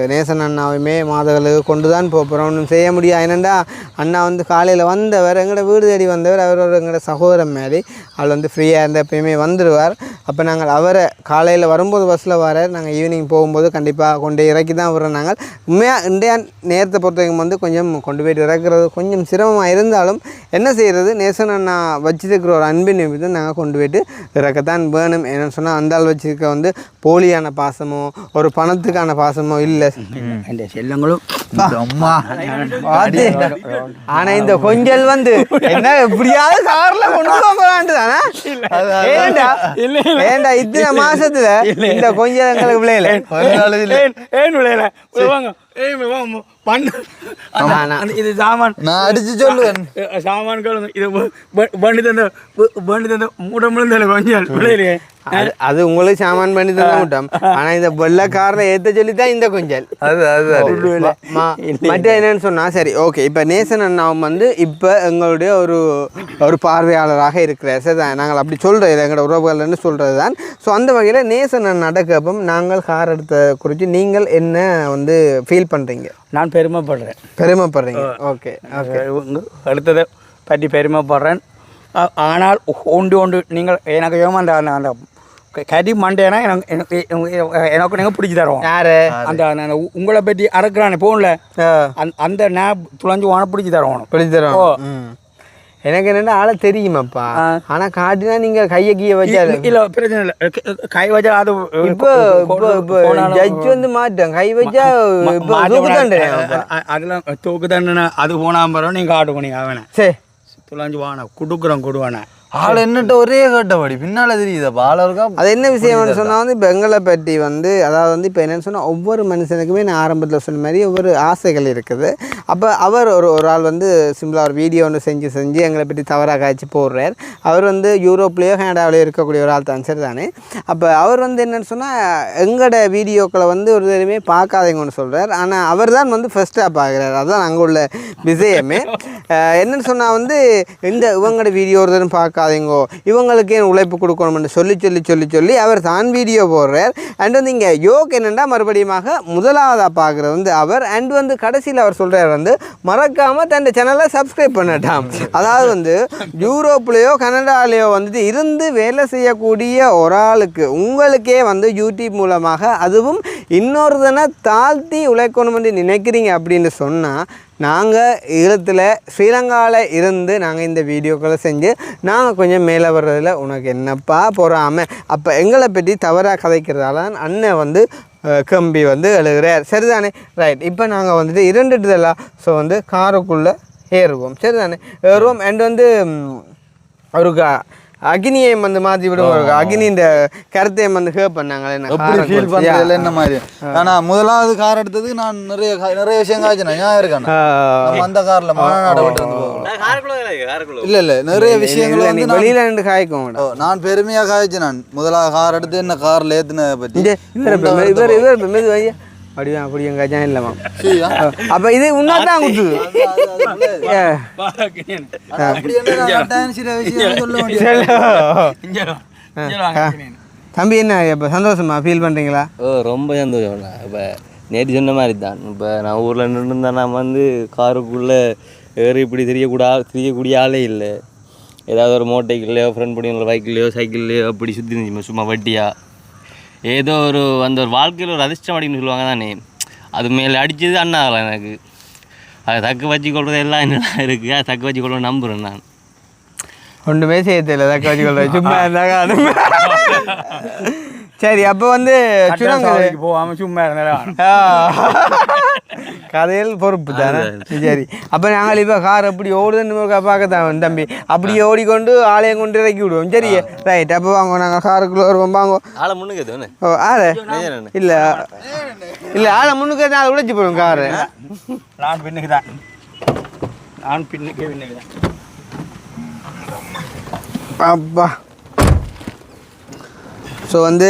Speaker 1: நேசன் அண்ணாவையுமே மாதங்களுக்கு கொண்டு தான் போகிறோம். ஒன்றும் செய்ய முடியாது. என்னென்னா அண்ணா வந்து காலையில் வந்தவர் எங்களோட வீடு தேடி வந்தவர். அவர் ஒரு எங்களோட சகோதரன் மாதிரி அவள் வந்து ஃப்ரீயாக இருந்த எப்பயுமே வந்துடுவார். அப்போ நாங்கள் அவரை காலையில் வரும்போது பஸ்ஸில் வர நாங்கள் ஈவினிங் போகும்போது கண்டிப்பாக கொண்டு இறக்கி தான் விடுறோம். நாங்கள் உண்மையாக இன்றைய நேரத்தை பொறுத்தவரைக்கும் வந்து கொஞ்சம் கொண்டு போய்ட்டு இறக்குறது கொஞ்சம் சிரமமாக இருந்தாலும் என்ன செய்கிறது நேசன் அண்ணா வச்சிருக்கிற ஒரு அன்பின் நிமித்தம் நாங்கள் கொண்டு போய்ட்டு இறக்கத்தான் வேணும். என்னென்னு சொன்னால் அந்த ஆள் வச்சிருக்க வந்து போலியான பாசமோ ஒரு பணத்துக்கான பாசமோ இல்லை.
Speaker 3: செல்லங்களும்
Speaker 1: ஆனா இந்த கொஞ்சல் வந்து என்ன எப்படியாவது கார்ல கொண்டு போகலான்ட்டு தானே. ஏண்டா இத்தனை மாசத்துல இந்த கொஞ்சல் எங்களுக்கு விளையல
Speaker 3: இது சாமான்
Speaker 2: நான் அடிச்சு சொல்லுவேன்.
Speaker 3: சாமான்கள் இது பண்ணி தந்த மூட முடிந்த கொஞ்சம் விளையிலே
Speaker 1: அது உங்களுக்கு சாமான் பண்ணி தந்த மூட்டம். ஆனா இந்த வெள்ளை காரில் ஏற்ற சொல்லித்தான் இந்த கொஞ்சல். மற்ற என்னன்னு சொன்னா சரி ஓகே. இப்போ நேசன் அண்ணாவும் வந்து இப்போ எங்களுடைய ஒரு பார்வையாளராக இருக்கிறார். சரி தான் நாங்கள் அப்படி சொல்றது எங்களோட உறவுகள்னு சொல்றது தான். ஸோ அந்த வகையில் நேசன் அண்ணாட்ட கேட்போம் நாங்கள் கார் எடுத்த குறித்து நீங்கள் என்ன வந்து ஃபீல் பண்ணுறீங்க?
Speaker 3: நான் பெருமைப்படுறேன். ஓகே அடுத்ததை பற்றி பெருமைப்படுறேன். ஆனால் ஒன்று நீங்கள் எனக்கு ஏமாந்த அந்த கறி மண்டேனா எனக்கு நீங்கள் பிடிச்சி தருவோம்.
Speaker 1: யாரு
Speaker 3: அந்த உங்களை பற்றி அறக்குறானே போன்ல அந்த நேப் துளைஞ்சு வாங்க பிடிச்சி தருவோம்.
Speaker 1: எனக்கு என்னென்னா ஆளை தெரியுமாப்பா ஆனால் காட்டினா நீங்கள் கையை கீயை வச்சா
Speaker 3: இல்லை பிரச்சனை இல்லை கை வச்சா அது
Speaker 1: இப்போ ஜட்ஜ் வந்து மாட்டேன் கை வச்சா இப்போ தூக்கு தண்டனை
Speaker 3: அதெல்லாம் தூக்கு தண்டனை அது போனால் பரவாயில்ல நீங்கள் காட்டு போனீங்க அவனை
Speaker 1: சரி
Speaker 3: துளாஞ்சு வானா கொடுவானே
Speaker 2: ஆள் என்னட்ட ஒரே கட்டபடி பின்னால தெரியுதா ஆள் இருக்கா.
Speaker 1: அது என்ன விஷயம்னு சொன்னால் வந்து இப்போ எங்களை பற்றி வந்து அதாவது வந்து இப்போ என்னென்னு சொன்னால் ஒவ்வொரு மனுஷனுக்குமே நான் ஆரம்பத்தில் சொன்ன மாதிரி ஒவ்வொரு ஆசைகள் இருக்குது. அப்போ அவர் ஒரு ஆள் வந்து சிம்பிளாக ஒரு வீடியோ ஒன்று செஞ்சு எங்களை பற்றி தவறாக காய்ச்சி போடுறார். அவர் வந்து யூரோப்லேயோ கனடாவிலேயோ இருக்கக்கூடிய ஒரு ஆள் தான் சரி தானே. அப்போ அவர் வந்து என்னென்னு சொன்னால் எங்களோட வீடியோக்களை வந்து ஒரு தடவை பார்க்காதீங்கன்னு சொல்கிறார். ஆனால் அவர் தான் வந்து ஃபஸ்ட்டாக பார்க்குறாரு. அதுதான் அங்கே உள்ள விஷயமே. என்னென்னு சொன்னால் வந்து இவங்களோட வீடியோ ஒரு தடவை பார்க்காதீங்கோ இவங்களுக்கு ஏன் உழைப்பு கொடுக்கணும்னு சொல்லி அவர் தான் வீடியோ போடுறார். அண்ட் வந்து இங்கே யோக் என்னென்னா மறுபடியுமாக முதலாவதாக பார்க்குறது வந்து அவர். அண்ட் வந்து கடைசியில் அவர் சொல்கிறார் வந்து மறக்காமல் தன் சேனலை சப்ஸ்கிரைப் பண்ணட்டாம். அதாவது வந்து யூரோப்லேயோ கனடாலேயோ வந்துட்டு இருந்து வேலை செய்யக்கூடிய ஒரு ஆளுக்கு உங்களுக்கே வந்து யூடியூப் மூலமாக அதுவும் இன்னொருத்தனை தாழ்த்தி உழைக்கணும்னு நினைக்கிறீங்க அப்படின்னு சொன்னால் நாங்கள் ஈழத்தில் ஸ்ரீலங்காவில் இருந்து நாங்கள் இந்த வீடியோக்களை செஞ்சு நாங்கள் கொஞ்சம் மேலே வர்றதில் உனக்கு என்னப்பா போகாமல் அப்போ எங்களை பற்றி தவறாக கதைக்கிறதால அண்ணன் வந்து கம்பி வந்து எழுதுகிறார் சரிதானே. ரைட் இப்போ நாங்கள் வந்துட்டு 2 இதெல்லாம் ஸோ வந்து காருக்குள்ளே ஏறுவோம் சரிதானே. ஏறுவோம் அண்ட் வந்து ஒரு அக்னியை வந்து மாற்றி விடுவோம். அக்னி இந்த கருத்தையை வந்து ஹேர் பண்ணாங்களே
Speaker 2: ஃபீல் பண்ணுறதுல என்ன மாதிரி. ஆனால் முதலாவது கார் எடுத்ததுக்கு நான் நிறைய விஷயம் காய்ச்சினேன் ஞாபகம் இருக்கானே. நம்ம அந்த காரில் மாநாடு விட்டு இல்லை நிறைய விஷயங்கள் வந்து
Speaker 1: வெளியில் ரெண்டு காய்க்கும்.
Speaker 2: நான் பெருமையாக காய்ச்சி நான் முதலாவது கார் எடுத்து என்ன காரில் ஏற்றுன பற்றி
Speaker 1: இவர் மெது வையா அப்படிதான் அப்படி எங்கள் கஜான் இல்லைம்மா. அப்போ இது உன்னாதான் குத்து தம்பி என்ன இப்போ சந்தோஷமா ஃபீல் பண்ணுறீங்களா?
Speaker 4: ரொம்ப சந்தோஷம். இப்போ நேற்று சொன்ன மாதிரி தான். இப்போ நான் ஊரில் நின்றுருந்தேன். நான் வந்து காருக்குள்ளே ஏறி இப்படி தெரியக்கூடிய ஆளே இல்லை. ஏதாவது ஒரு மோட்டைக்கிள்லையோ ஃப்ரெண்ட் பிடிங்களோ பைக்கிள்லையோ சைக்கிள்லையோ அப்படி சுற்றி இருந்துச்சு சும்மா வட்டியாக ஏதோ ஒரு அந்த ஒரு வாழ்க்கையில் ஒரு அதிர்ஷ்டம் அப்படின்னு சொல்லுவாங்க தானே. அது மேலே அடித்தது அண்ணாகலாம் எனக்கு. அதை தக்க வச்சு கொள்வது எல்லாம் என்னெல்லாம் இருக்குது. அதை தக்க வச்சு கொள்வது நம்புகிறேன் நான்.
Speaker 1: ஒன்றுமே செய்ய தெரியல தக்க வச்சு கொள்வது சும்மா இருந்தாங்க. சரி அப்போ வந்து
Speaker 3: போகாமல் சும்மா
Speaker 1: கதையில் பொறுப்பு தானே. சரி அப்போ நாங்கள் இப்போ கார் அப்படி ஓடுதுன்னு பார்க்கத்தான் தம்பி அப்படியே ஓடிக்கொண்டு ஆலயம் கொண்டு இறக்கி விடுவோம். சரி ரைட் அப்போ வாங்க நாங்கள் காருக்குள்ளே வருவோம் வாங்க.
Speaker 4: ஆளை முன்னுக்கு
Speaker 1: ஓ ஆளை இல்லை ஆளை முன்னுக்கு தான் உழைச்சி போடுவோம் காரு.
Speaker 3: நான் பின்னுக்கு தான்
Speaker 1: அப்பா. ஸோ வந்து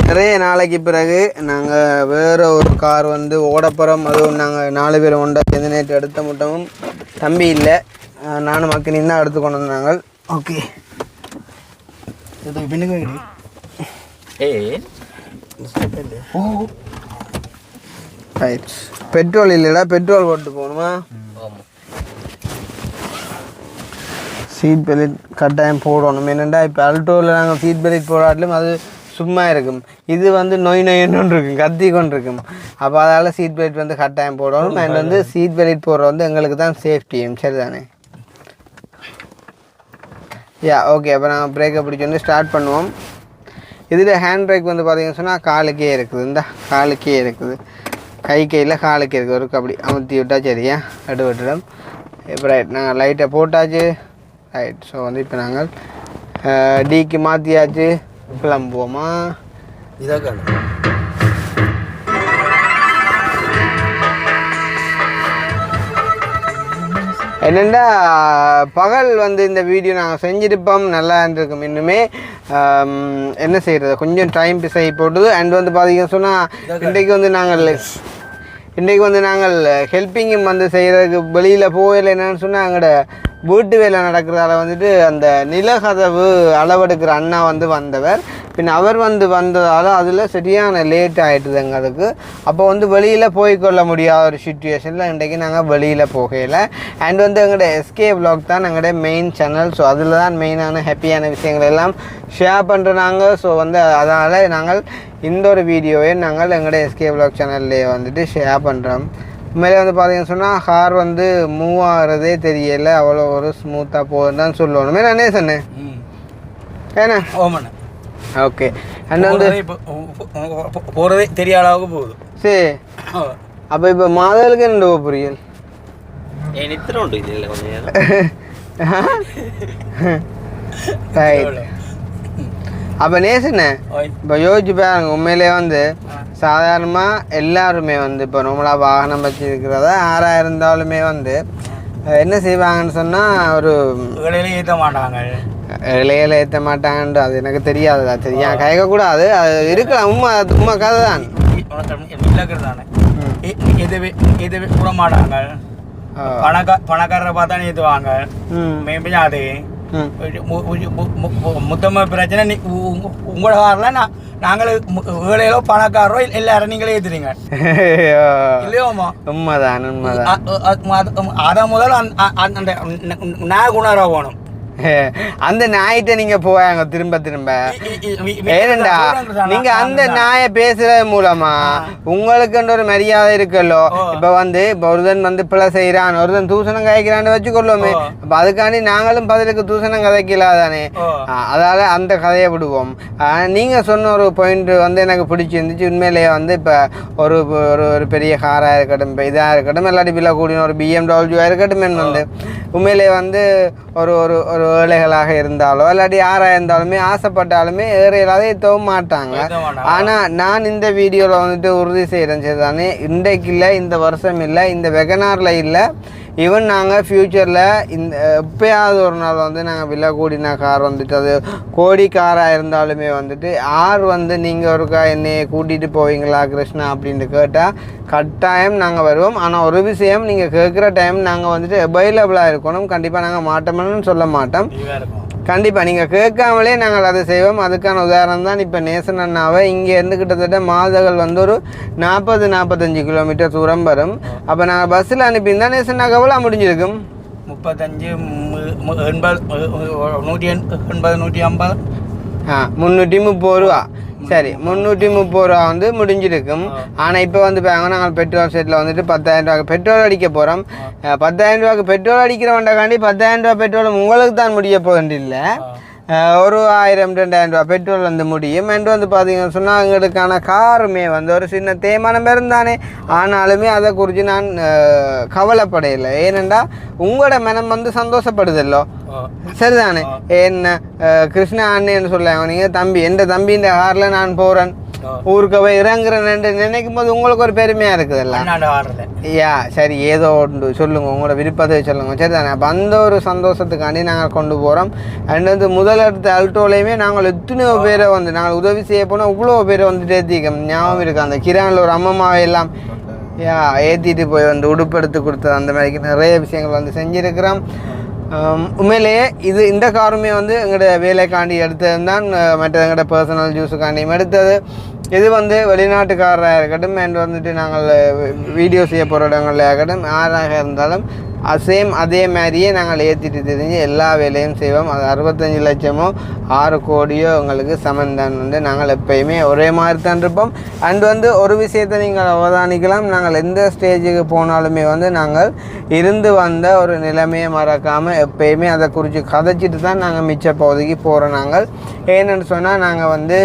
Speaker 1: நிறைய நாளைக்கு பிறகு நாங்கள் வேறு ஒரு கார் வந்து ஓடப்புறம் அதுவும் நாங்கள் 4 பேர் ஒன்றா சேர்ந்து நேற்று எடுத்த முட்டமும் தம்பி இல்லை நானும் மக்கள் தான் எடுத்து கொண்டு வந்தாங்க. ஓகே பின்னுக்கு ரைட் பெட்ரோல் இல்லைடா பெட்ரோல் போட்டு போகணுமா? சீட் பெல்ட் கட்டாயம் போடணும். என்னென்னா இப்போ அல்டோவில் நாங்கள் சீட் பெல்ட் போடாட்டிலும் அது சும்மா இருக்கும். இது வந்து நொய்னு இருக்கும் கத்தி கொண்டு இருக்கும். அப்போ அதால் சீட் பெல்ட் வந்து கட்டாயம் போடணும். அண்ட் வந்து சீட் பெல்ட் போடுற வந்து எங்களுக்கு தான் சேஃப்டியும் சரி தானே. ஓகே அப்போ நாங்கள் பிரேக்கை பிடிச்சி வந்து ஸ்டார்ட் பண்ணுவோம். இதில் ஹேண்ட் பிரேக் வந்து பார்த்தீங்கன்னு சொன்னால் காலுக்கே இருக்குது. இந்த காலுக்கே இருக்குது கையில் காலுக்கே இருக்குது. ஒரு அப்படி அமுத்தி விட்டா சரியா விட்டுடும். இப்போ ரைட் நாங்கள் லைட்டை போட்டாச்சு. ரைட் ஸோ வந்து இப்போ நாங்கள் டிக்கு மாற்றியாச்சு. கிளம்புவோமா?
Speaker 2: இதாக
Speaker 1: என்னென்னா பகல் வந்து இந்த வீடியோ நாங்கள் செஞ்சுருப்போம் நல்லா இருந்திருக்கும். இன்னுமே என்ன செய்கிறது கொஞ்சம் டைம் பிசை போட்டுது. அண்ட் வந்து பார்த்தீங்கன்னு சொன்னால் இன்றைக்கு வந்து நாங்கள் ஹெல்ப்பிங்கும் வந்து செய்கிறதுக்கு வெளியில் போகல. என்னென்னு சொன்னால் எங்களோட வீட்டு வேலை நடக்கிறதால வந்துட்டு அந்த நிலக்கதவு அளவெடுக்கிற அண்ணா வந்து வந்தவர். பின் அவர் வந்து வந்ததால் அதில் சரியான லேட் ஆகிட்டுது எங்களுக்கு. அப்போ வந்து வெளியில் போய்கொள்ள முடியாத ஒரு சுச்சுவேஷனில் இன்றைக்கி நாங்கள் வெளியில் போகல. அண்ட் வந்து எங்களோட எஸ்கே விலாக் தான் எங்களோட மெயின் சேனல். ஸோ அதில் தான் மெயினான ஹாப்பியான விஷயங்கள் எல்லாம் ஷேர் பண்ணுறாங்க. ஸோ வந்து அதனால் நாங்கள் இந்த ஒரு வீடியோவை நாங்கள் எங்களோட எஸ்கே விலாக் சேனல்லே வந்துட்டு ஷேர் பண்ணுறோம். உண்மையிலே வந்து பார்த்தீங்கன்னு சொன்னால் கார் வந்து மூவ் ஆகிறதே தெரியல, அவ்வளோ ஒரு ஸ்மூத்தாக போகுதுன்னு தான் சொல்லணுமே. நானே சொன்னேன் ஏண்ணா.
Speaker 3: ஓமண்ணா.
Speaker 1: ஓகே. அண்ட் வந்து
Speaker 3: போகிறதே தெரிய அளவுக்கு போகுது.
Speaker 1: சரி, அப்போ இப்போ மாதலுக்கு என்ன புரியல் அப்போ நேசண்ணே இப்போ யோசிச்சு பாருங்க. உண்மையிலே வந்து சாதாரணமாக எல்லாருமே வந்து இப்போ நம்மளா வாகனம் வச்சுருக்கிறதா யாராக இருந்தாலுமே வந்து என்ன செய்வாங்கன்னு சொன்னால் ஒரு
Speaker 3: இலையில ஏற்ற மாட்டாங்க,
Speaker 1: இலையில ஏற்ற மாட்டாங்கன்ட்டு அது எனக்கு தெரியாதுடா. சரியா கேட்கக்கூடாது, அது இருக்கலாம். உண்மை கதை தான்.
Speaker 3: தானே எதுவே கூட மாட்டாங்க. பணக்காரரை பார்த்தா ஏற்றுவாங்க. மேம்பி அது மொத்தமாக பிரச்சனை உங்களோட காரில் நாங்களே பணக்காரரோ எல்லாரும் நீங்களே ஏற்றுறீங்க இல்லையோமா?
Speaker 1: உண்மைதான் உண்மைதான்.
Speaker 3: அதை முதல்ல அந்த நான் குணராக போகணும்.
Speaker 1: அந்த நாயிட்ட நீங்க போவாங்க திரும்ப திரும்ப. ஏனண்டா நீங்க அந்த நாயை பேசுறது மூலமா உங்களுக்கு ஒரு மரியாதை இருக்குல்லோ. இப்ப வந்து ஒருதன் வந்து பிள்ளை செய்யறான், ஒருதன் தூசணம் கதைக்கிறான்னு வச்சுக்கொள்ளுவோமே. அப்ப அதுக்காண்டி நாங்களும் பதிலுக்கு தூசணம் கதைக்கலாதானே. அதால அந்த கதையை விடுவோம். நீங்க சொன்ன ஒரு பாயிண்ட் வந்து எனக்கு பிடிச்சிருந்துச்சு. உண்மையிலேயே வந்து இப்ப ஒரு ஒரு பெரிய காரா இருக்கட்டும், இப்ப இதா இருக்கட்டும், இல்லாட்டி விலை கூடின ஒரு BMW இருக்கட்டும், வந்து உண்மையிலேயே வந்து ஒரு ஒரு ஒரு ஏழைகளாக இருந்தாலோ இல்லாட்டி யாராக இருந்தாலுமே ஆசைப்பட்டாலுமே ஏழைகளாக ஏற்றவும் மாட்டாங்க. ஆனால் நான் இந்த வீடியோவில் வந்துட்டு உறுதி செய்கிறேன் சரிதானே, இன்றைக்கு இல்லை, இந்த வருஷம் இல்லை, இந்த வெகனாரில் இல்லை, ஈவன் நாங்கள் ஃப்யூச்சரில் இந்த எப்போயாவது ஒரு நாள் வந்து நாங்கள் விலை கூடின கார் வந்துட்டு அது கோடி காராக இருந்தாலுமே வந்துட்டு யார் வந்து நீங்கள் ஒருக்கா என்னையை கூட்டிகிட்டு போவீங்களா கிருஷ்ணா அப்படின்ட்டு கேட்டால் கட்டாயம் நாங்கள் வருவோம். ஆனால் ஒரு விஷயம், நீங்கள் கேட்குற டைம் நாங்கள் வந்துட்டு அவைலபிளாக இருக்கணும். கண்டிப்பாக நாங்கள் மாட்டோம்னு சொல்ல மாட்டோம். கண்டிப்பாக நீங்கள் கேட்காமலே நாங்கள் அதை செய்வோம். அதுக்கான உதாரணம் தான் இப்போ நேசன் அண்ணாவை இங்கேருந்து கிட்டத்தட்ட மாதங்கள் வந்து ஒரு 40-45 கிலோமீட்டர் தூரம் வரும். அப்போ நாங்கள் பஸ்ஸில் அனுப்பியிருந்தால் நேசன் அண்ணா எவ்வளோ முடிஞ்சிருக்கும்?
Speaker 3: 35, 80, 180, 150.
Speaker 1: 330 ரூபா. சரி, 330 ரூபா வந்து முடிஞ்சிருக்கும். ஆனால் இப்போ வந்து நாங்கள் பெட்ரோல் செட்டில் வந்துட்டு 10,000 ரூபாய்க்கு பெட்ரோல் அடிக்க போகிறோம். 10,000 ரூபாய்க்கு பெட்ரோல் அடிக்கிறவன்டாக்காண்டி 10,000 ரூபா பெட்ரோல் உங்களுக்கு தான் முடிய போகிறது இல்லை, ஒரு 1000-2000 ரூபா பெட்ரோல் வந்து முடியும். என்று வந்து பார்த்தீங்கன்னு சொன்னால் எங்களுக்கான காருமே வந்து ஒரு சின்ன தேய்மானம் இருந்தானே. ஆனாலுமே அதை குறித்து நான் கவலைப்படையில்லை. ஏனெண்டா உங்களோட மனம் வந்து சந்தோஷப்படுதல்லோ, சரிதானே. என்ன கிருஷ்ணா அண்ணேன்னு சொல்லுவாங்க, நீங்கள் தம்பி எந்த தம்பி இந்த காரில் நான் போகிறேன் ஊருக்கு போய் இறங்குறேன்னு நினைக்கும் போது உங்களுக்கு ஒரு பெருமையாக இருக்குதுல்ல. யா சரி, ஏதோ ஒன்று சொல்லுங்க, உங்களோட விருப்பத்தை சொல்லுங்க, சரிதானே. அப்போ அந்த ஒரு சந்தோஷத்துக்காண்டி நாங்கள் கொண்டு போகிறோம். அண்ட் வந்து முதலெடுத்த அல்டோலையுமே நாங்கள் எத்தனையோ பேரை வந்து நாங்கள் உதவி செய்ய போனால் இவ்வளோ பேரை வந்துட்டு ஏற்றிக்க ஞாபகம் இருக்குது. அந்த கிரானில் ஒரு அம்மம்மாவை எல்லாம் ஏற்றிட்டு போய் வந்து உடுப்படுத்து கொடுத்தது, அந்த மாதிரி நிறைய விஷயங்கள் வந்து செஞ்சுருக்கிறோம். உண்மையிலேயே இந்த காருமே வந்து எங்களோட வேலைக்காண்டி எடுத்தது தான், மற்ற எங்களோட பர்சனல் ஜூஸுக்காண்டியும் எடுத்தது. இது வந்து வெளிநாட்டுக்காரராக இருக்கட்டும், அண்ட் வந்துட்டு நாங்கள் வீடியோ செய்ய போகிற இடங்களில் இருக்கட்டும், யாராக இருந்தாலும் சேம் அதே மாதிரியே நாங்கள் ஏற்றிட்டு தெரிஞ்சு எல்லா வேலையும் செய்வோம். அது 65 லட்சமோ 6 கோடியோ உங்களுக்கு சமந்தான் வந்து நாங்கள் எப்பயுமே ஒரே மாதிரி தான் இருப்போம். அண்ட் வந்து ஒரு விஷயத்தை நீங்கள் அவதானிக்கலாம், நாங்கள் எந்த ஸ்டேஜுக்கு போனாலுமே வந்து நாங்கள் இருந்து வந்த ஒரு நிலைமையை மறக்காமல் எப்பயுமே அதை குறித்து கதைச்சிட்டு தான் நாங்கள் மிச்ச பகுதிக்கு போகிறோம். நாங்கள் ஏன்னு சொன்னால் நாங்கள் வந்து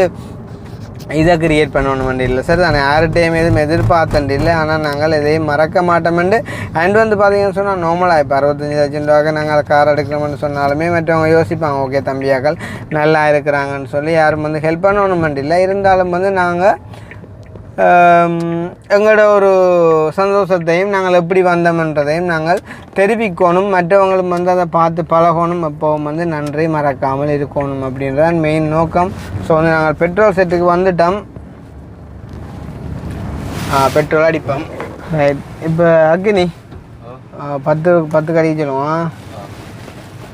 Speaker 1: இதை கிரியேட் பண்ணணும் இல்லை, சரி தானே. யார்கிட்டையும் எதுவும் எதிர்பார்த்தண்டு இல்லை, ஆனால் நாங்கள் எதையும் மறக்க மாட்டோம்ண்டு. அண்ட் வந்து பார்த்தீங்கன்னு சொன்னால் நார்மலாக இப்போ 65 லட்சம் ரூபாய்க்கு நாங்கள் கார் எடுக்கணும்னு சொன்னாலுமே மற்றவங்க யோசிப்பாங்க, ஓகே தம்பியாக்கள் நல்லா இருக்கிறாங்கன்னு சொல்லி யாரும் வந்து ஹெல்ப் பண்ணணுமெண்டு இல்லை. இருந்தாலும் வந்து நாங்கள் எங்களோட ஒரு சந்தோஷத்தையும் நாங்கள் எப்படி வந்தோம்ன்றதையும் நாங்கள் தெரிவிக்கணும். மற்றவங்களும் வந்து அதை பார்த்து பழகணும். அப்போவும் வந்து நன்றி மறக்காமல் இருக்கணும் அப்படின்றதான் மெயின் நோக்கம். ஸோ வந்து நாங்கள் பெட்ரோல் செட்டுக்கு வந்துட்டோம். பெட்ரோல் அடிப்போம். ரைட், இப்போ அக்கினி 10 கடிக்க சொல்லுவான்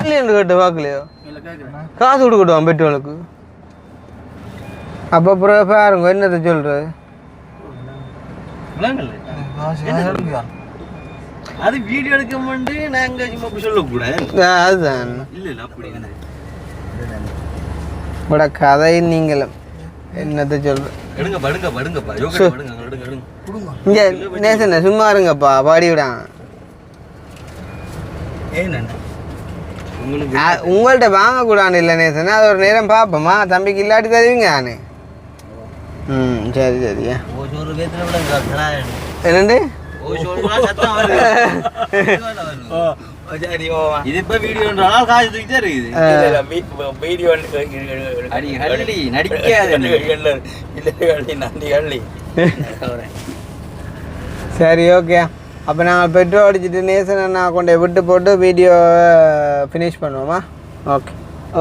Speaker 1: இல்லைன்னு கேட்டு வாக்கலையோ, காசு கொடுக்கட்டும் பெட்ரோலுக்கு. அப்போ அப்புறம் பாருங்க என்னத்தை சொல்கிறது.
Speaker 4: அது வீடியோ எடுக்க மாட்டே நாங்க சும்மா அப்படி சொல்லக்கூடாது.
Speaker 1: அதுதான்
Speaker 4: இல்லை அப்படி
Speaker 1: உங்களோட கதை நீங்களும் என்னத்தை சொல்கிறேன்
Speaker 4: எடுங்க படுங்க படுங்கப்பா யோகா படுங்க அங்க எடுங்க எடுங்க
Speaker 1: இங்கே நேசண்ணே சும்மா இருங்கப்பா பாடி விடாங்க
Speaker 3: ஏன்னு
Speaker 4: உங்களுக்கு
Speaker 1: உங்கள்கிட்ட வாங்கக்கூடாது இல்லை நேசண்ணே அது ஒரு நேரம் பார்ப்போமா தம்பிக்கு இல்லாட்டி தருவீங்க நான் ம் சரி சரியா
Speaker 4: ஒரு வேத்துல விட
Speaker 1: என்னண்டு
Speaker 4: சத்தம் வருது
Speaker 3: சரி
Speaker 4: இது இப்ப வீடியோன்றா காசு தூக்கிட்டே இருக்குது
Speaker 3: வீடியோ
Speaker 4: அடி ஹள்ளி நடிக்காத
Speaker 3: நன்றி கள்ளி
Speaker 1: சரி ஓகே அப்போ நாங்கள் பெட்ரோல் அடிச்சுட்டு நேசன் அண்ணா கொண்டு விட்டு போட்டு வீடியோ ஃபினிஷ் பண்ணுவோமா ஓகே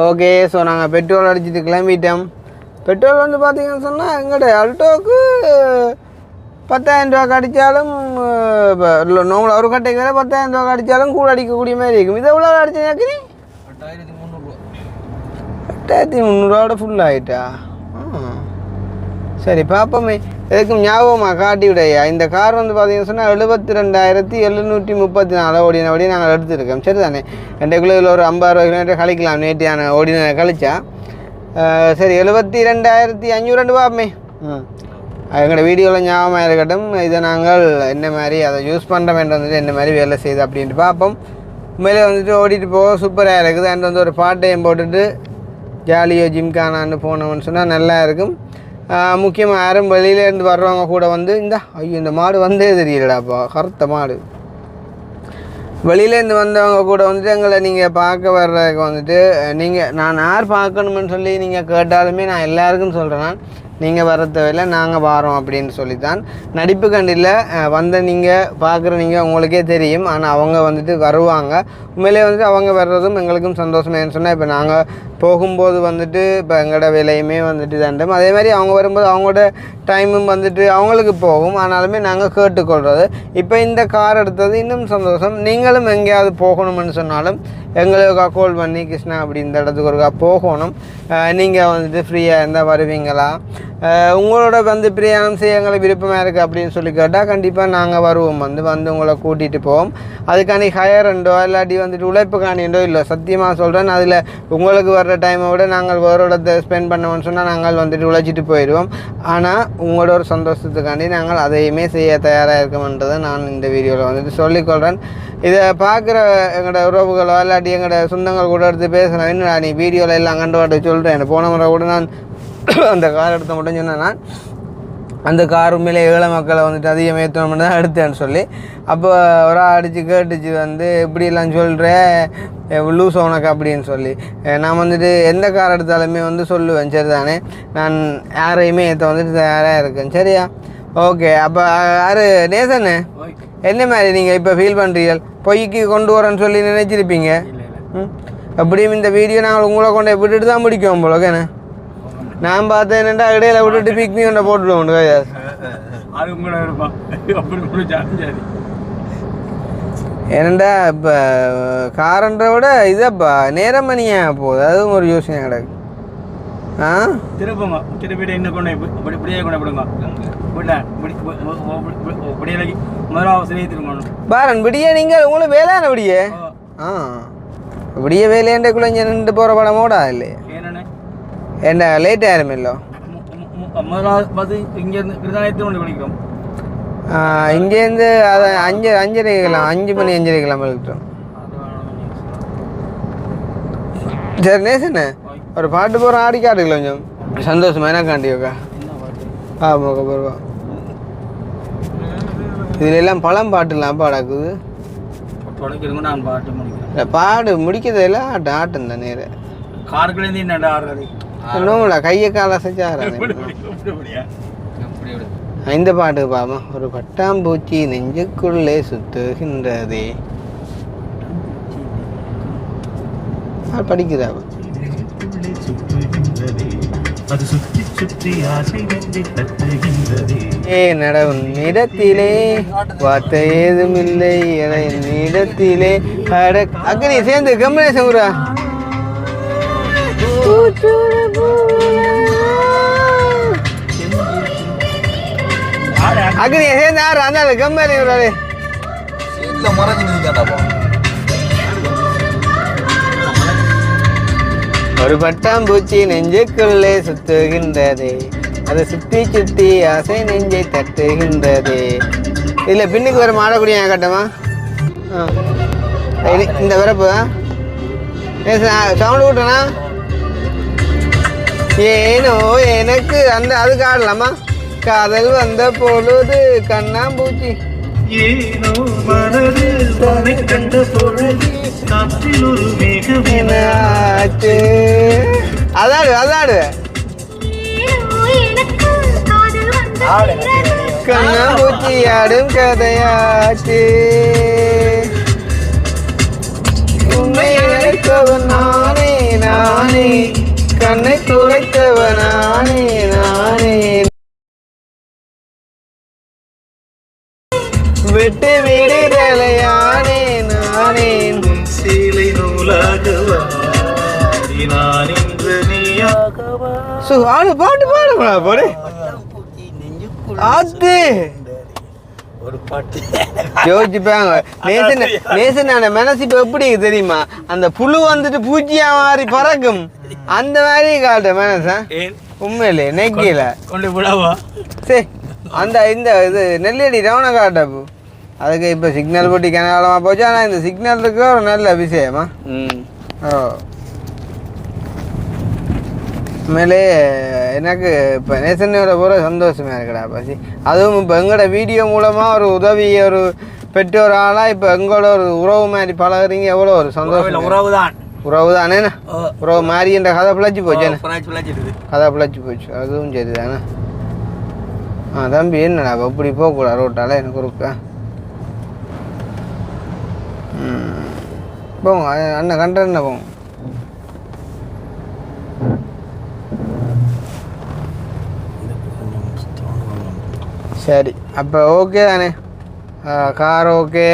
Speaker 1: ஓகே ஸோ நாங்கள் பெட்ரோல் அடிச்சுட்டு கிளம்பிட்டோம் பெட்ரோல் வந்து பார்த்தீங்கன்னு சொன்னால் எங்கள்ட அல்டோவுக்கு 10,000 ரூபா அடித்தாலும் நோம்புல ஒரு கட்டைக்கு வேலை 10,000 ரூபா அடித்தாலும் கூட அடிக்கக்கூடிய மாதிரி இருக்கும் இதை எவ்வளோ அடிச்சு நினைக்கிறீ 8,300 ஃபுல் ஆகிட்டா சரி பார்ப்போமே எதுக்கும் ஞாபகமாக காட்டி விடையா இந்த கார் வந்து பார்த்தீங்கன்னு சொன்னால் 72,734 ஓடினபடி நாங்கள் எடுத்துருக்கோம் சரி தானே 2 கிலோவில் ஒரு 50 கிலோமீட்டர் கழிக்கலாம் நேற்றான ஓடின கழிச்சா சரி 72,500 பார்ப்போமே எங்களோட வீடியோவில் ஞாபகமாக இருக்கட்டும் இதை நாங்கள் என்ன மாதிரி அதை யூஸ் பண்ணுறோம் வந்துட்டு என்ன மாதிரி வேலை செய்யுது அப்படின்ட்டு பார்ப்போம் உண்மையிலே வந்துட்டு ஓடிட்டு போக சூப்பராக இருக்குது அண்ட் வந்து ஒரு பாட்டையும் போட்டுட்டு ஜாலியோ ஜிம்கானான்னு போனோம்னு சொன்னால் நல்லா இருக்கும் முக்கியமாக யாரும் வெளியிலேருந்து வர்றவங்க கூட வந்து ஐயோ இந்த மாடு வந்தே தெரியலடாப்பா கருத்த மாடு வெளியிலேருந்து வந்தவங்க கூட வந்துட்டு எங்களை நீங்கள் பார்க்க வர்றதுக்கு வந்துட்டு நான் யார் பார்க்கணுமென்னு சொல்லி நீங்கள் கேட்டாலுமே நான் எல்லாருக்கும் சொல்கிறேன் நீங்கள் வர தேவையில்லை நாங்கள் வாரோம் அப்படின்னு சொல்லித்தான் நடிப்பு கண்டில் வந்த நீங்கள் பார்க்குற நீங்கள் உங்களுக்கே தெரியும் ஆனால் அவங்க வந்துட்டு வருவாங்க உண்மையிலே வந்துட்டு அவங்க வர்றதும் எங்களுக்கும் சந்தோஷம் ஏன்னு சொன்னால் இப்போ நாங்கள் போகும்போது வந்துட்டு இப்போ எங்களோட வேலையுமே வந்துட்டு தண்டோம் அதே மாதிரி அவங்க வரும்போது அவங்களோட டைமும் வந்துட்டு அவங்களுக்கு போகும் ஆனாலுமே நாங்கள் கேட்டுக்கொள்கிறது இப்போ இந்த கார் எடுத்தது இன்னும் சந்தோஷம் நீங்களும் எங்கேயாவது போகணும்னு சொன்னாலும் எங்களுக்கு கால் பண்ணி கிருஷ்ணா அப்படி இந்த இடத்துக்கு ஒருக்கா போகணும் நீங்கள் வந்துட்டு ஃப்ரீயாக இருந்தால் வருவீங்களா உங்களோட வந்து பிரயாணம் செய்ய எங்களுக்கு விருப்பமாக இருக்குது அப்படின்னு சொல்லி கேட்டால் கண்டிப்பாக நாங்கள் வருவோம் வந்து உங்களை கூட்டிகிட்டு போவோம் அதுக்காண்டி ஹயர்ண்டோ இல்லாட்டி வந்துட்டு உழைப்பு காணியண்டோ இல்லை சத்தியமாக சொல்கிறேன் அதில் உங்களுக்கு வர்ற டைமை விட நாங்கள் வேறு இடத்தை ஸ்பெண்ட் பண்ணோம்னு சொன்னால் நாங்கள் வந்துட்டு உழைச்சிட்டு போயிடுவோம் ஆனால் உங்களோட ஒரு சந்தோஷத்துக்காண்டி நாங்கள் அதையுமே செய்ய தயாராக இருக்கோம்ன்றதை நான் இந்த வீடியோவில் வந்துட்டு சொல்லிக்கொள்கிறேன் இதை பார்க்குற எங்களோட உறவுகளோ இல்லாட்டி எங்களோட சொந்தங்கள் கூட எடுத்து பேசுகிறேன் என்னடா நீ வீடியோவில் எல்லாம் கண்டு வாட்டு சொல்கிறேன் போன முறை கூட நான் அந்த கார் எடுத்த மட்டும் சொன்னேன்னா அந்த கார் உண்மையிலே ஏழை மக்களை வந்துட்டு அதிகம் ஏற்றணும் தான் எடுத்தேன்னு சொல்லி அப்போ ஒரு அடித்து கேட்டுச்சு வந்து இப்படியெல்லாம் சொல்கிறேன் லூஸ் உனக்கு அப்படின்னு சொல்லி நான் வந்துட்டு எந்த கார் எடுத்தாலுமே வந்து சொல்லுவேன் சரி தானே நான் யாரையுமே ஏற்ற வந்துட்டு தயாராக இருக்கேன் சரியா ஓகே அப்போ யார் நேசன்னு என்ன மாதிரி நீங்கள் இப்போ ஃபீல் பண்ணுறீங்க பொய்க்கு கொண்டு வரேன்னு சொல்லி நினைச்சிருப்பீங்க அப்படியும் இந்த வீடியோ நாங்கள் உங்களை கொண்டு விட்டுட்டு தான் முடிக்கும் போல ஓகேண்ணே நான் பார்த்தேன் என்னென்னா இடையில விட்டுட்டு பிக்னிக் கொண்ட போட்டுடுவோம் கையாஸ் ஏனண்டா இப்போ காரன்ற விட இதப்பா நேரம் மணியா போகுது அதுவும் ஒரு யோசனை கிடக்கு
Speaker 3: திருப்பிட்டு என்ன கொண்டு இப்படியே கொண்டு விடுங்க
Speaker 1: பாரன் விடிய நீங்கள் உங்களுக்கு வேலையான விடிய விடிய வேலையண்டக்குள்ள இங்கே நின்று போகிற படமோடா இல்லையா என்ன லேட் ஆயிரும் இல்லோ இங்கேருந்து அதை 5:30 5 மணி 5:30 இருக்கட்டும் சரி நேசண்ணே ஒரு பாட்டு போகிற ஆடி காட்டுங்களா கொஞ்சம் சந்தோஷமா என்ன காண்டியோக்கா ஆமாக்கா பருவா இதுல எல்லாம் பழம் பாட்டுலாம் பாடாக்குது பாடு முடிக்கிறதில்ல ஆட்டம் தான் நேர
Speaker 3: காருக்குள்ளேருந்து என்னடா ஆடுறது
Speaker 1: இன்னும்ல கையை காலை செஞ்சு இந்த பாட்டு பாமா ஒரு பட்டாம்பூச்சி நெஞ்சுக்குள்ளே சுத்துகின்றதே படிக்கிறா நடவும் இடத்திலே வார்த்தை ஏதும் இல்லை இடத்திலே அக்னி சேர்ந்து கம்பனேசன் குரா அக்னி சேர்ந்து ஆறு அந்த கம்பெனி ஒரு பட்டாம்பூச்சி நெஞ்சுக்குள்ளே சுத்துகின்றதே அதை சுற்றி சுற்றி ஆசை நெஞ்சை தட்டுகின்றது. இதில் பின்னுக்கு வர மாடக்கூடிய கட்டமா இந்த வரப்பு சவுண்டு விட்டனா ஏனோ எனக்கு அந்த அதுக்கு ஆடலாமா காதல் வந்த பொழுது கண்ணாம்பூச்சி
Speaker 5: ஏனோ மனது தானை கண்ட பொழுது காற்றில் ஒரு மேகம்
Speaker 1: ஆச்சு அதாடு அதாடு கண்ணாம்பூச்சி ஆடும் கதையாச்சு உண்மை நினைத்தவன் நானே நானே கண்ணை துளைத்தவன் நானே நானே விட்டு விடுதலையானே நானே
Speaker 5: சீலை நூலாகவா நான் இன்று நீயாகவா
Speaker 1: ஆடு பாட்டு பாடுங்களா பாடு அது
Speaker 3: ஒரு பாட்டு
Speaker 1: யோசிச்சுப்பாங்க நேசனான மனசு இப்போ எப்படி தெரியுமா அந்த புழு வந்துட்டு பூச்சியா மாறி பறக்கும் அந்த மாதிரி காட்டு மனசா உண்மையிலே நெக்கில
Speaker 3: கொண்டு விடாவா
Speaker 1: சரி அந்த இந்த இது நெல்லடி ரவண காட்டப்பு அதுக்கு இப்போ சிக்னல் போட்டி கனகாலமாக போச்சு ஆனால் இந்த சிக்னல் இருக்க ஒரு நல்ல விஷயமா ஓ உண்மையிலே எனக்கு இப்போ நேசனோட போகிற சந்தோஷமாக இருக்குடா பசி அதுவும் இப்போ எங்களோட வீடியோ மூலமாக ஒரு உதவி ஒரு பெற்றோர் ஆளாக இப்போ எங்களோட ஒரு உறவு மாதிரி பழகுறீங்க எவ்வளோ ஒரு சந்தோஷம் உறவு தானே உறவு மாதிரி என்ற கதை பிழைச்சி போச்சேண்ணே கதை பிழைச்சி போச்சு அதுவும் சரி தானே தம்பி என்னடா அப்படி போகக்கூடாது ரோட்டால் எனக்கு இருக்கா போங்க அண்ணன் கண்டன போங்க சரி அப்போ ஓகே தானே கார் ஓகே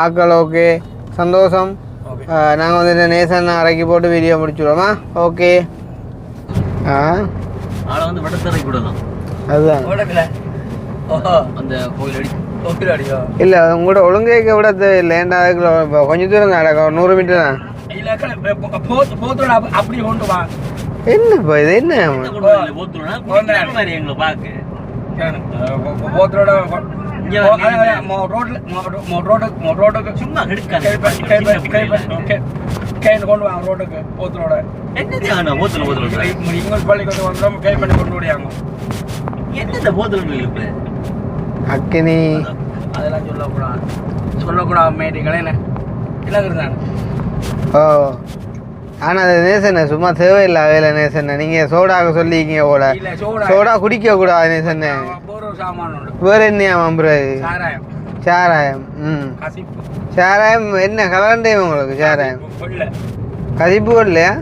Speaker 1: ஆக்கள் ஓகே சந்தோஷம் நாங்கள் வந்து நேசன் அரைக்கி போட்டு வீடியோ முடிச்சுடுவோமா ஓகே
Speaker 4: வந்து வடத்தரை கூடலாம்
Speaker 1: அதுதான்
Speaker 4: அந்த கோயில்
Speaker 1: இல்லை உங்களோட ஒழுங்கைக்க விட தேவையில்லை ஏன்டா கொஞ்சம் தூரம் நடக்கும் 100 மீட்டர் தான்
Speaker 3: அப்படி கொண்டு வா
Speaker 1: என்னப்பா இது என்ன
Speaker 4: எங்களை பார்க்க சும்மா
Speaker 3: கொண்டு வாங்க ரோட்டுக்கு போத்தரோட
Speaker 4: என்ன
Speaker 3: இங்கிலீஷ் பள்ளிக்கூடம் வந்து கை பண்ணி கொண்டு ஓடியாங்க
Speaker 4: என்ன போத்தல் இப்ப
Speaker 1: அக்கினி
Speaker 3: அதெல்லாம் சொல்லக்கூடாது மேட்டிங்களே என்ன இல்லைங்கிறதானே
Speaker 1: ஓ ஆனால் அது நேசண்ணே சும்மா தேவையில்லை வேலை நேசண்ணே நீங்கள் சோடாக்க சொல்லிக்கிங்க போல சோடா குடிக்க கூடாது நேசண்ணே வேறு என்னையா மம்புறது சாராயம் சாராயம் என்ன கலண்டே உங்களுக்கு சாராயம் கசிப்பு இல்லையா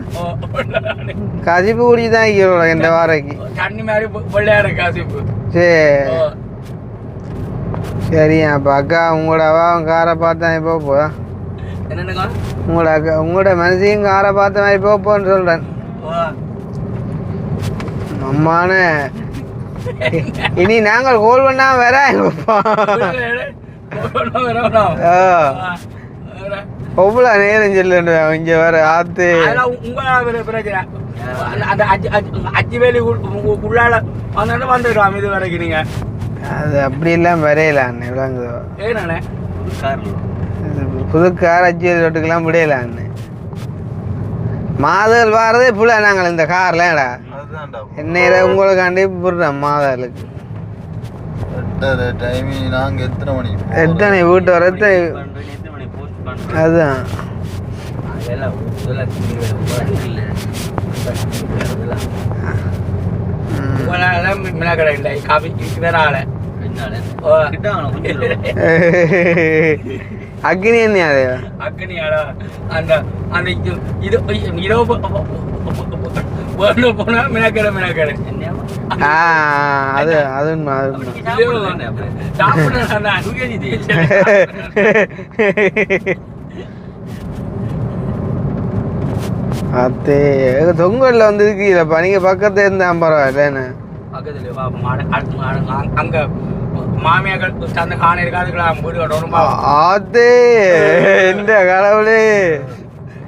Speaker 1: கசிப்பு குடி தான் இருக்கிறோம் இந்த வாரைக்கு
Speaker 3: தண்ணி மாதிரி வெள்ளையாட காசிப்பு
Speaker 1: சரி சரியா அப்போ அக்கா உங்களோட அவாவும் காரை பார்த்தா இப்போ போதா
Speaker 3: என்னென்னக்கா
Speaker 1: உங்களோட அக்கா உங்களோட மனசையும் காரை பார்த்த மாதிரி போப்போன்னு சொல்கிறேன் அம்மான இனி நாங்கள் கோல் பண்ணால் வேற எங்கப்பா ஒவ்வொரு நேரம் சொல்லுண்டு இங்கே வேற ஆத்து
Speaker 3: உங்களோட பிரச்சனை அந்த அஞ்சு வேலி உள்ளால வந்துடுறோம் இது வரைக்கும் நீங்க
Speaker 1: அது அப்படியெல்லாம் வரையல அண்ணே விளங்குதோ
Speaker 3: ஏண்ணே
Speaker 1: புது கார் அஞ்சு ரோட்டுக்கெல்லாம் முடியல அண்ணே மாதல் வாரதே புள்ள நாங்கள் இந்த கார்லடா என்ன உங்களுக்காண்டி புடுறோம் மாதலுக்கு எத்தனை வீட்டு வர அதுதான் அக்னி என்ன அது
Speaker 3: அக்னியாடா அந்த அந்த இது இரவு போனா மினக்கடை
Speaker 1: அது அது அத்தே தொங்கல்ல வந்து இருக்கீங்களப்பா நீங்க பக்கத்துல இருந்தா பரவாயில்ல
Speaker 3: அங்க மாமியாக்கள் சந்த காண இருக்காதுக்கலாம் வீடு கட்டணும்
Speaker 1: அதே இந்த கடவுளே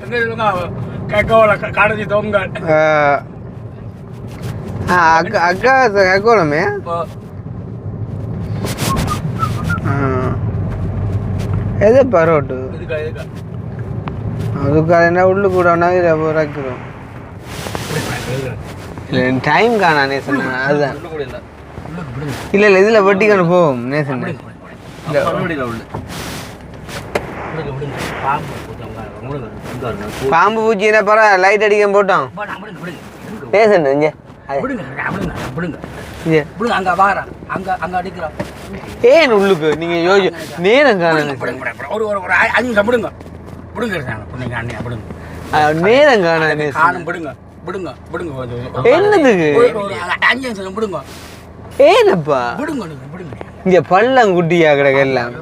Speaker 3: எங்க சொல்லுங்க கடைசி தொங்கல்
Speaker 1: அக்கா அக்கோளமே எது பரோட்டு அதுக்கு என்ன உள்ளு கூட வைக்கிறோம் இல்லை டைம் காணா நேசன் அதுதான் இல்லை இல்லை இதில் வெட்டிக்கொண்டு போவோம் நேசன் பாம்பு பூச்சி என்ன பரவாயில்ல லைட் அடிக்க போட்டோம் நேசன் இங்கே ஏன் உள்ளுக்கு நீங்க நேரம் காண நேரம் காண என்னதுக்கு ஏனப்பா இங்க பள்ளம் குட்டியா கிடக்கு எல்லாம்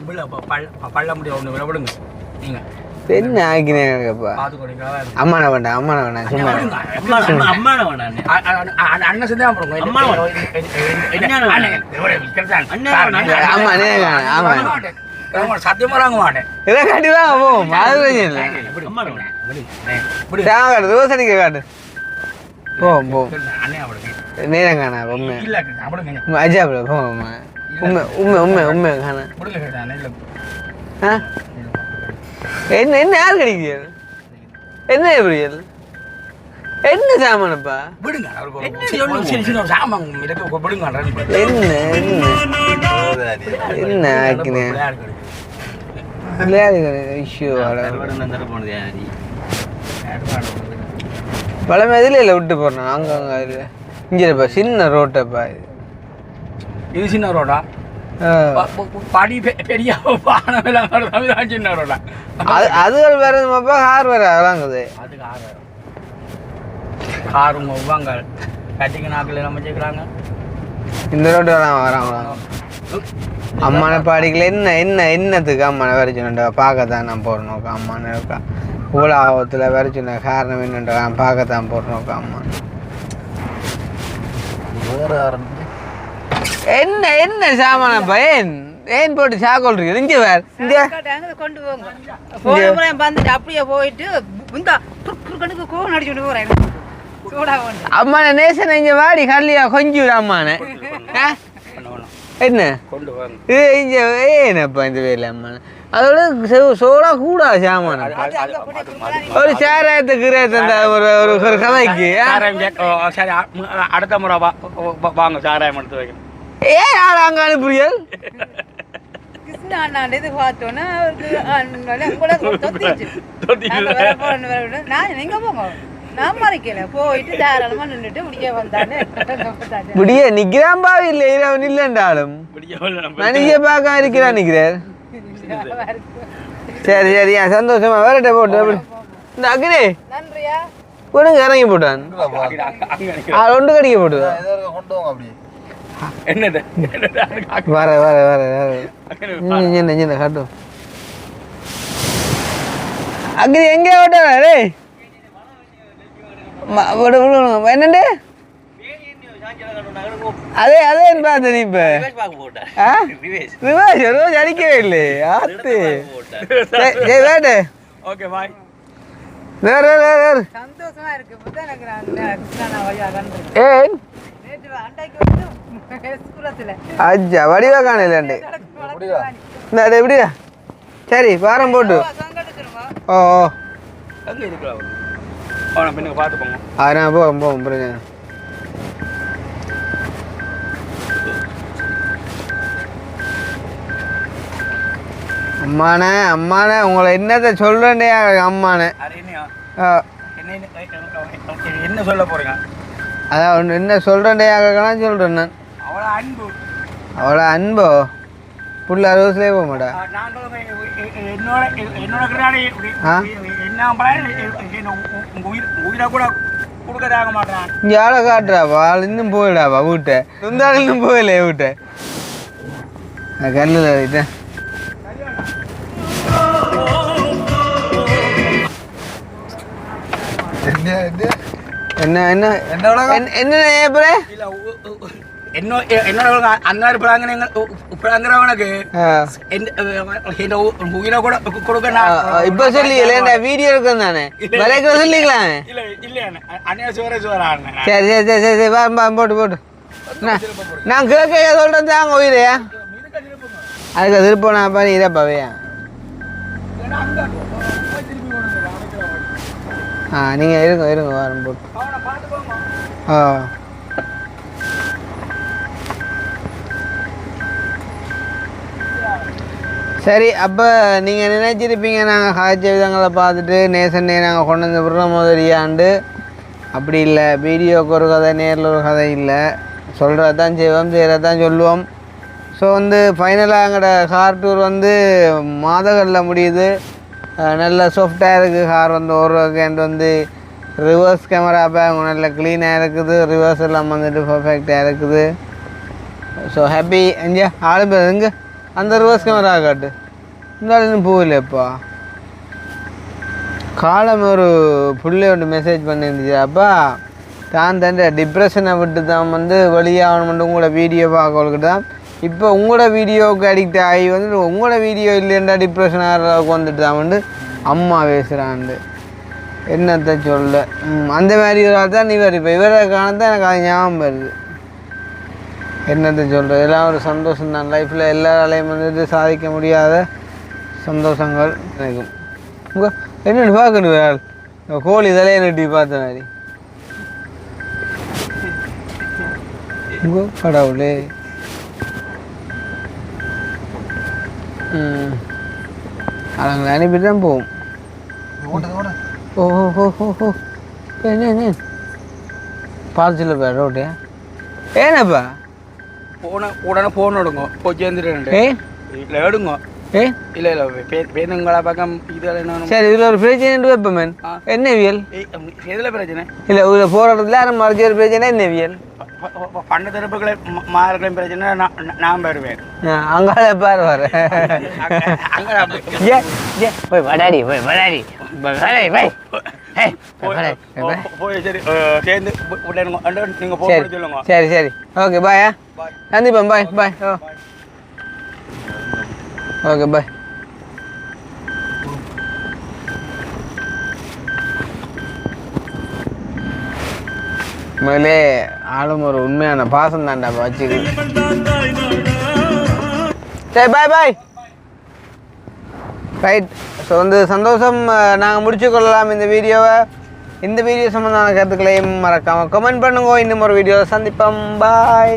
Speaker 1: என்ன ஆக்கினேப்பா அம்மான வேண்டாம் அம்மான வேண்டாம் சும்மா ஆமா
Speaker 3: சத்தியமாக மாட்டேன்
Speaker 1: இதை காட்டிதான் போவோம் அது ரோசனிக்கு காட்டு போவோம் போவோம் நேரம் காணா உண்மை அஜாபுல போவோம் உண்மை உண்மை உண்மை உண்மை காணா ஆ என்ன என்ன யார் கிடைக்கிறது என்ன எப்படியல் என்ன சாமானப்பா என்ன என்ன ஆக்கினேன் இஷ்யூ பழமை இதில் இல்லை விட்டு போடுறேன் அங்கே அங்கே இங்கேப்பா சின்ன ரோட்டப்பா
Speaker 3: இது சின்ன ரோடா படி பெரிய சின்ன ரோடா
Speaker 1: அதுகள் வேறப்பா கார் வேற அதலாங்குது
Speaker 3: அதுக்கு காருங்க வாங்க கட்டிங்க நாக்கில் நம்ம சேர்க்குறாங்க
Speaker 1: இந்த ரோட்டு வராங்க அம்மான பாடிக்கல என்ன என்ன என்னத்துக்கு அம்மான வரைச்சுண்டா பார்க்கத்தான் நான் போடணும் அம்மான இருக்கா இவ்வளோ ஆபத்தில் வரைச்சுன காரணம் என்னன்றா பார்க்கத்தான் போடணும் அம்மா என்ன என்ன சாமானப்பா ஏன் ஏன் போட்டு சாக்கோல் இருக்குது இங்கே வேற இங்கே
Speaker 6: கொண்டு போங்க வந்துட்டு அப்படியே போயிட்டு கோவம் அடிச்சுட்டு போறேன்
Speaker 1: அம்மான நேசன் இங்க வாடி கல்லியா கொஞ்சம் அம்மான என்ன இது இங்க ஏனப்பா இந்த வேலை அம்மான அதோட சோடா கூட சாமான ஒரு சாராயத்துக்கு ஒரு ஒரு கதைக்கு
Speaker 3: சரி அடுத்த முறை வாங்க சாராயம் எடுத்து வைக்கணும்
Speaker 1: ஏன் யார் அங்கே அனுப்புறீர்கள்
Speaker 6: இது பார்த்தோன்னா நான் எங்க போங்க நான் மறைக்கல போயிட்டு தாராளமா நின்றுட்டு முடிய வந்தானே
Speaker 1: முடிய நிக்கிறான் பாவி இல்லை இரவன் இல்லைன்றாலும் மனித பார்க்க இருக்கிறான் நிற்கிறார் சரி சரி சந்தோஷமா வேறட்ட போட்டு இந்த அக்னி
Speaker 6: நன்றியா
Speaker 1: கொடுங்க இறங்கி போட்டான் ஒன்று கடிக்க போட்டுதான்
Speaker 3: என்னது
Speaker 1: வர வர வர என்ன என்ன காட்டும் அக்னி எங்கே ஓட்டாரா டே என்னண்டு அதே அதேன்னு பார்த்தேன் நீ இப்ப ரிவர்ஸ் ரோஸ் அடிக்கவே இல்லை ஆத்து வேட்டு
Speaker 3: ஓகே பாய்
Speaker 1: வேற வேற வேற
Speaker 6: சந்தோஷமா இருக்கு
Speaker 1: ஏன் அஜா வடிவா காணலண்டு இந்த எப்படியா சரி பாரம் போட்டு ஓ
Speaker 3: எங்கே இருக்கிறாங்க அவனை பின்னுக்கு பார்த்து போங்க
Speaker 1: நான் போவோம் போவோம் பிரச்சனை அம்மானே அம்மானே உங்களை என்னத்தை சொல்றேன்டே அம்மானே
Speaker 3: என்ன சொல்ல போறீங்க
Speaker 1: அதான் ஒன்று என்ன சொல்கிறேன்டே ஆகலாம் சொல்கிறேன் நான்
Speaker 3: அவ்வளோ அன்பு
Speaker 1: அவ்வளோ அன்போ புள்ள ரோஸ்லேயே போக மாட்டா
Speaker 3: என்னோட என்ன உயிரை கூட கொடுக்கறாக மாட்டேன்
Speaker 1: இங்கே ஆளை காட்டுறாப்பா ஆள் இன்னும் போயிடாப்பா வீட்டை இருந்தாலும் இன்னும் போயில வீட்டை கல்லில் வைட்டேன் என்ன என்ன என்ன என்ன ஏப்பரே
Speaker 3: என்னோட அண்ணா பிளாங்கிறவனுக்கு உயிரை கூட கொடுக்க
Speaker 1: இப்போ சொல்லிக்கல வீடியோ இருக்கும் தானே விலைக்கு சொல்லிக்கலாம்.
Speaker 3: இல்ல அண்ணா சோற
Speaker 1: சரி சரி சரி சரி சரி வா போட்டு நான் கேட்க சொல்கிறேன் தாங்க உயிரையா அதுக்கு திருப்பம் நான் பண்ணி இதப்பாவையா நீங்கள் இருங்க வாரம் போட்டு சரி. அப்போ நீங்கள் நினைச்சிருப்பீங்க நாங்கள் காய்ச்ச விதங்களை பார்த்துட்டு நேசன்னே நாங்கள் கொண்டு வந்து விடுறோம் முதலியாண்டு. அப்படி இல்லை, வீடியோவுக்கு ஒரு கதை நேரில் ஒரு கதை இல்லை. சொல்கிறதான் செய்வோம், செய்கிறதான் சொல்லுவோம். ஸோ ஃபைனலாக எங்களோட கார் டூர் மாதங்களில் முடியுது. நல்ல சாஃப்டாக இருக்குது கார் ஓடுறதுக்கு. ரிவர்ஸ் கேமரா பேக் நல்ல க்ளீனாக இருக்குது. ரிவர்ஸ் எல்லாம் பர்ஃபெக்டாக இருக்குது. ஸோ ஹாப்பி எங்கே ஆளும் எங்கே அந்த ரிவர்ஸ் கேமரா காட்டு இருந்தாலும் போகலையப்பா. காலம் ஒரு புள்ளி ஒன்று மெசேஜ் பண்ணியிருந்துச்சு. அப்பா தான் டிப்ரெஷனை விட்டு தான் வெளியாகணும்னு உங்களோட வீடியோ பார்க்கறதுக்கு தான். இப்போ உங்களோட வீடியோவுக்கு அடிக்ட் ஆகி உங்களோட வீடியோ இல்லைன்னா டிப்ரெஷன் ஆகிற அளவுக்கு தான் அம்மா பேசுகிறாண்டு. என்னத்தை சொல்ல அந்த மாதிரி ஒரு ஆள் தான் இவர். இப்போ இவரை காணத்தான் எனக்கு அது ஞாபகம் வருது. என்னத்தை சொல்கிறது, எல்லாம் ஒரு சந்தோஷம் தான். லைஃப்பில் எல்லாராலையும் சாதிக்க முடியாத சந்தோஷங்கள் நினைக்கும். உங்கள் என்னென்னு பார்க்கணும் ஆள் கோழி தலையை நட்டி பார்த்த மாதிரி. உங்கள் கடவுளே. அவங்களை அனுப்பிட்டு தான் போவோம். ஓ என்ன பார்த்துல போ ரோட்டியா ஏனப்பா
Speaker 3: உடனே ஃபோன் எடுங்க போய் சேர்ந்துட்டு இல்லை எடுங்க இல்லை பேருங்களா பக்கம் இதில் என்ன
Speaker 1: சரி இதில் ஒரு பிரச்சனை வைப்பமேன். என்னவியல்
Speaker 3: எதில் பிரச்சனை
Speaker 1: இல்லை இதில் போகிற இடத்துல யாரும் மறைச்ச ஒரு பிரச்சனை என்னவியல்
Speaker 3: பண்ட தரப்புகளை மாறுகளின் பிரச்சனை நான் வருவேன்.
Speaker 1: அங்கால பாரு வர போய் வடாடி போய் வடாடி
Speaker 3: சேர்ந்து நீங்க போய் சொல்லுங்க.
Speaker 1: சரி சரி ஓகே பாய். சந்திப்போம் பாய் பாய். Okay bye. மேலே ஆளும் ஒரு உண்மையான பாசம் தான்டா வச்சுக்கிட்டு. சரி பாய் பாய். ரைட். ஸோ சந்தோஷம். நாங்கள் முடிச்சு கொள்ளலாம் இந்த வீடியோவை. இந்த வீடியோ சம்மந்தமான கருத்துக்களையும் மறக்காமல் கமெண்ட் பண்ணுங்க. இன்னும் ஒரு வீடியோவை சந்திப்போம். பாய்.